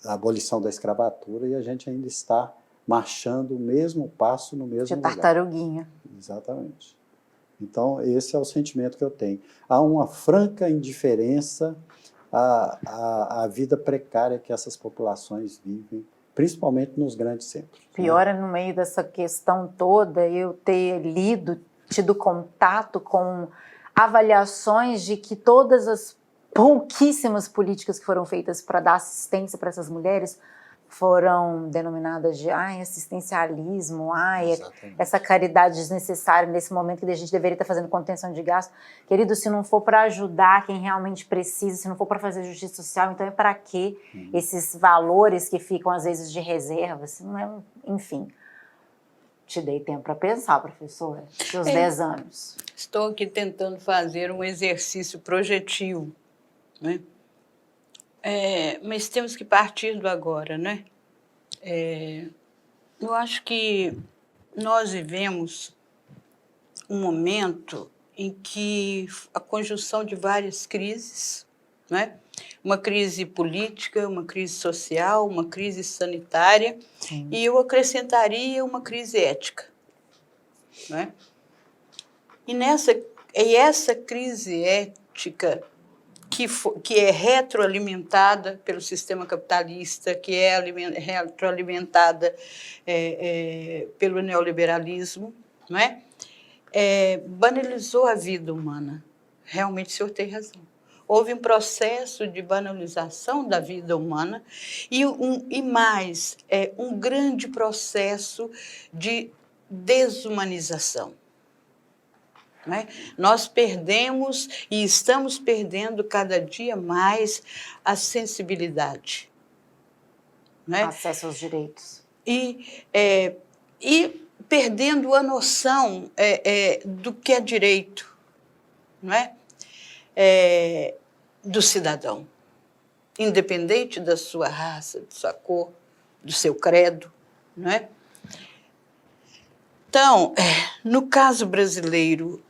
abolição da escravatura e a gente ainda está marchando o mesmo passo no mesmo lugar.
De tartaruguinha.
Exatamente. Então, esse é o sentimento que eu tenho. Há uma franca indiferença à vida precária que essas populações vivem, principalmente nos grandes centros.
Pior é, no meio dessa questão toda, eu ter tido contato com avaliações de que todas as pouquíssimas políticas que foram feitas para dar assistência para essas mulheres foram denominadas de assistencialismo, essa caridade desnecessária nesse momento que a gente deveria estar fazendo contenção de gasto. Querido, se não for para ajudar quem realmente precisa, se não for para fazer justiça social, então é para quê esses valores que ficam às vezes de reserva? Não é, enfim. Te dei tempo para pensar, professora, seus 10 anos.
Estou aqui tentando fazer um exercício projetivo, né? Mas temos que partir do agora, né? Eu acho que nós vivemos um momento em que a conjunção de várias crises, né? Uma crise política, uma crise social, uma crise sanitária, e eu acrescentaria uma crise ética, né? E essa crise ética que é retroalimentada pelo sistema capitalista, que é retroalimentada pelo neoliberalismo, não é? Banalizou a vida humana. Realmente o senhor tem razão. Houve um processo de banalização da vida humana e um grande processo de desumanização. Né? Nós perdemos e estamos perdendo cada dia mais a sensibilidade. Né?
Acesso aos direitos.
E perdendo a noção do que é direito, não é? Do cidadão, independente da sua raça, de sua cor, do seu credo, não é? Então, no caso brasileiro,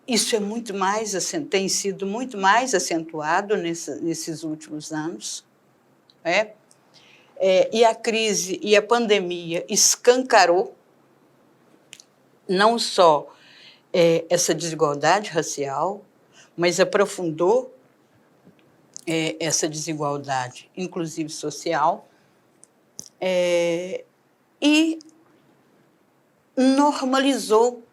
isso é muito mais, tem sido muito mais acentuado nesses últimos anos, né? E a crise e a pandemia escancarou não só essa desigualdade racial, mas aprofundou essa desigualdade, inclusive social, e normalizou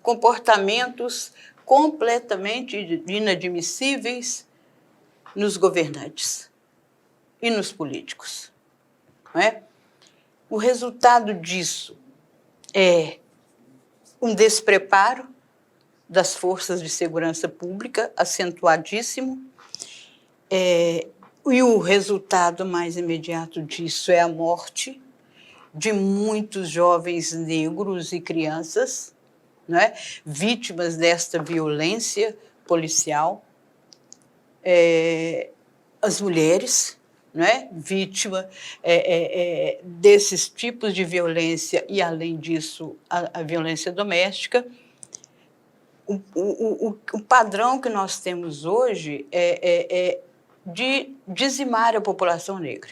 comportamentos completamente inadmissíveis nos governantes e nos políticos. Não é? O resultado disso é um despreparo das forças de segurança pública acentuadíssimo, e o resultado mais imediato disso é a morte de muitos jovens negros e crianças, né, vítimas desta violência policial, as mulheres, né, vítima desses tipos de violência e, além disso, a violência doméstica. O padrão que nós temos hoje é de dizimar a população negra.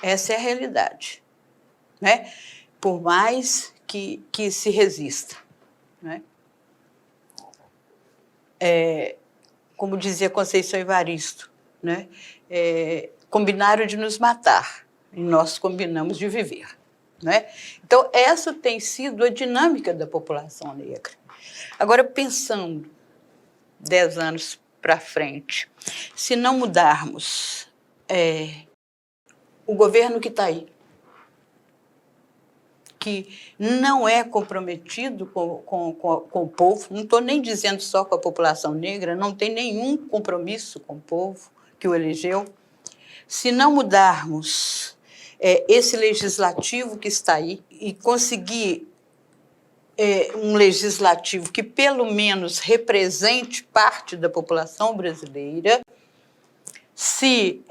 Essa é a realidade, né? Por mais que se resista, né? Como dizia Conceição Evaristo, né? Combinaram de nos matar e nós combinamos de viver, né? Então, essa tem sido a dinâmica da população negra. Agora, pensando 10 anos para frente, se não mudarmos o governo que está aí, que não é comprometido com o povo, não estou nem dizendo só com a população negra, não tem nenhum compromisso com o povo que o elegeu. Se não mudarmos esse legislativo que está aí e conseguir um legislativo que pelo menos represente parte da população brasileira, se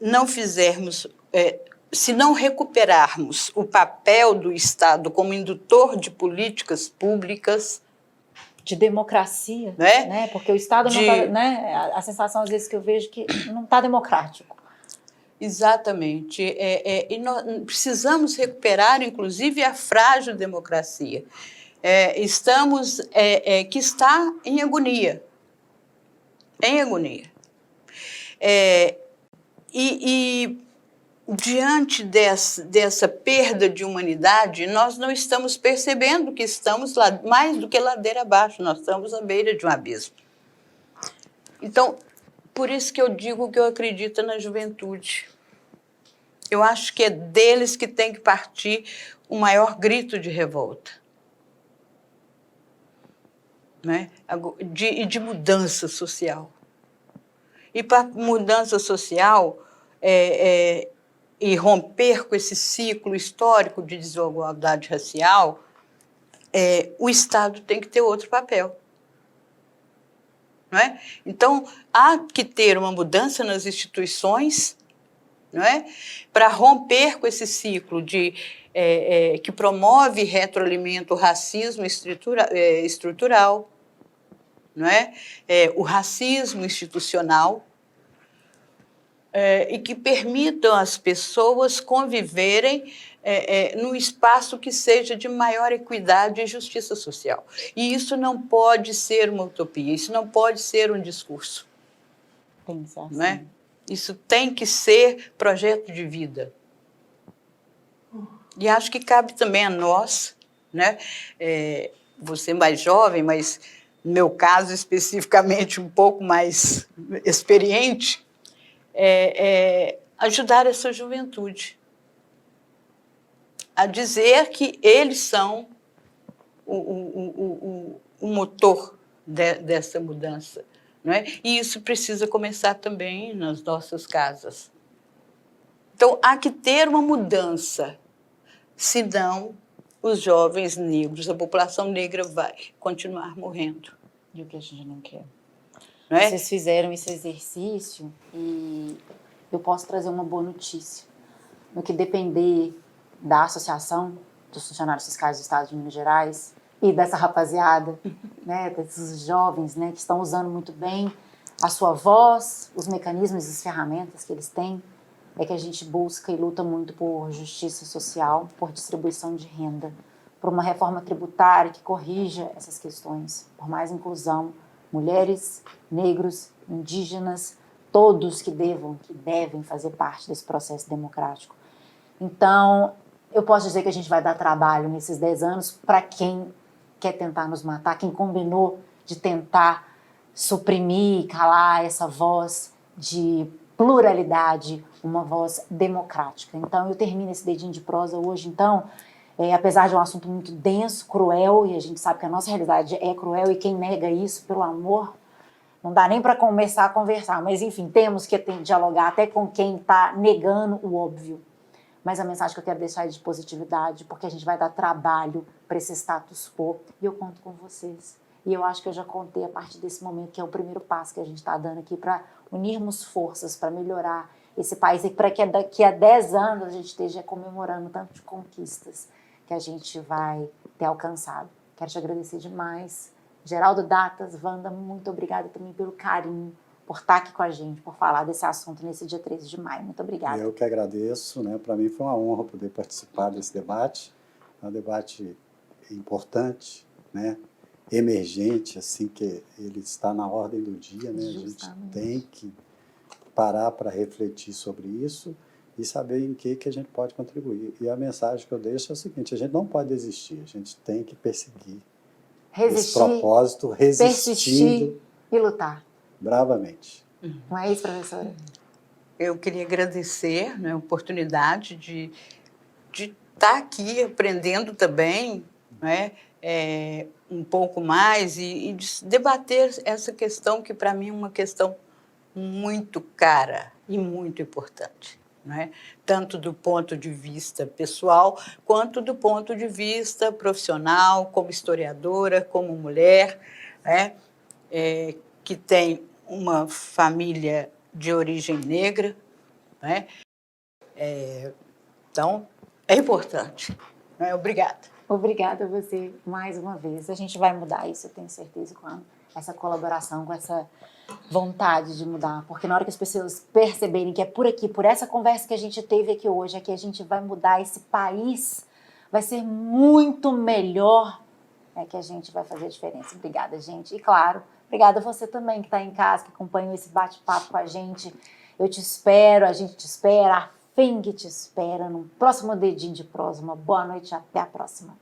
não fizermos, se não recuperarmos o papel do Estado como indutor de políticas públicas,
de democracia, né? Porque o Estado não está, né? A sensação às vezes que eu vejo que não está democrático.
Exatamente. E nós precisamos recuperar, inclusive, a frágil democracia. Que está em agonia. Em agonia. Diante dessa perda de humanidade, nós não estamos percebendo que estamos mais do que ladeira abaixo, nós estamos à beira de um abismo. Então, por isso que eu digo que eu acredito na juventude. Eu acho que é deles que tem que partir o maior grito de revolta, né? de mudança social. E para mudança social, e romper com esse ciclo histórico de desigualdade racial, o Estado tem que ter outro papel. Não é? Então, há que ter uma mudança nas instituições, não é? Para romper com esse ciclo que promove e retroalimenta o racismo estrutural, não é? O racismo institucional, e que permitam às pessoas conviverem num espaço que seja de maior equidade e justiça social. E isso não pode ser uma utopia, isso não pode ser um discurso.
Tem que ser assim.
Não é? Isso tem que ser projeto de vida. E acho que cabe também a nós, né? Você mais jovem, mas no meu caso especificamente um pouco mais experiente, ajudar essa juventude a dizer que eles são o motor dessa mudança, não é? E isso precisa começar também nas nossas casas. Então, há que ter uma mudança, senão os jovens negros, a população negra vai continuar morrendo.
E o que a gente não quer.
Não é?
Vocês fizeram esse exercício e eu posso trazer uma boa notícia. No que depender da associação, dos funcionários fiscais do Estado de Minas Gerais e dessa rapaziada, né, desses jovens, né, que estão usando muito bem a sua voz, os mecanismos e as ferramentas que eles têm, é que a gente busca e luta muito por justiça social, por distribuição de renda, por uma reforma tributária que corrija essas questões, por mais inclusão, mulheres, negros, indígenas, todos que devem fazer parte desse processo democrático. Então, eu posso dizer que a gente vai dar trabalho nesses 10 anos para quem quer tentar nos matar, quem combinou de tentar suprimir e calar essa voz de pluralidade, uma voz democrática. Então, eu termino esse dedinho de prosa hoje, então, apesar de um assunto muito denso, cruel, e a gente sabe que a nossa realidade é cruel, e quem nega isso, pelo amor, não dá nem para começar a conversar, mas enfim, temos que dialogar até com quem está negando o óbvio. Mas a mensagem que eu quero deixar é de positividade, porque a gente vai dar trabalho para esse status quo, e eu conto com vocês. E eu acho que eu já contei a partir desse momento, que é o primeiro passo que a gente está dando aqui para unirmos forças, para melhorar esse país, e para que daqui a 10 anos a gente esteja comemorando tanto de conquistas que a gente vai ter alcançado. Quero te agradecer demais. Geraldo Datas, Wanda, muito obrigada também pelo carinho, por estar aqui com a gente, por falar desse assunto nesse dia 13 de maio. Muito obrigada.
Eu que agradeço, né? Para mim foi uma honra poder participar desse debate. É um debate importante, né? Emergente, assim, que ele está na ordem do dia, né?
Justamente.
A gente tem que parar para refletir sobre isso e saber em que a gente pode contribuir. E a mensagem que eu deixo é o seguinte: a gente não pode desistir, a gente tem que perseguir esse propósito, resistindo,
persistir e lutar.
Bravamente.
Não é isso, professora?
Eu queria agradecer, né, a oportunidade de estar aqui aprendendo também, né, um pouco mais e de debater essa questão que, para mim, é uma questão muito cara e muito importante, né? Tanto do ponto de vista pessoal, quanto do ponto de vista profissional, como historiadora, como mulher, né? Que tem uma família de origem negra, né? Então, é importante. Né? Obrigada.
Obrigada a você mais uma vez. A gente vai mudar isso, eu tenho certeza, com essa colaboração, com essa vontade de mudar. Porque na hora que as pessoas perceberem que é por aqui, por essa conversa que a gente teve aqui hoje, é que a gente vai mudar esse país, vai ser muito melhor, é que a gente vai fazer a diferença. Obrigada, gente. E claro, obrigada a você também que está em casa, que acompanhou esse bate-papo com a gente. Eu te espero, a gente te espera, a FEM que te espera no próximo Dedinho de Prosa. Uma boa noite e até a próxima.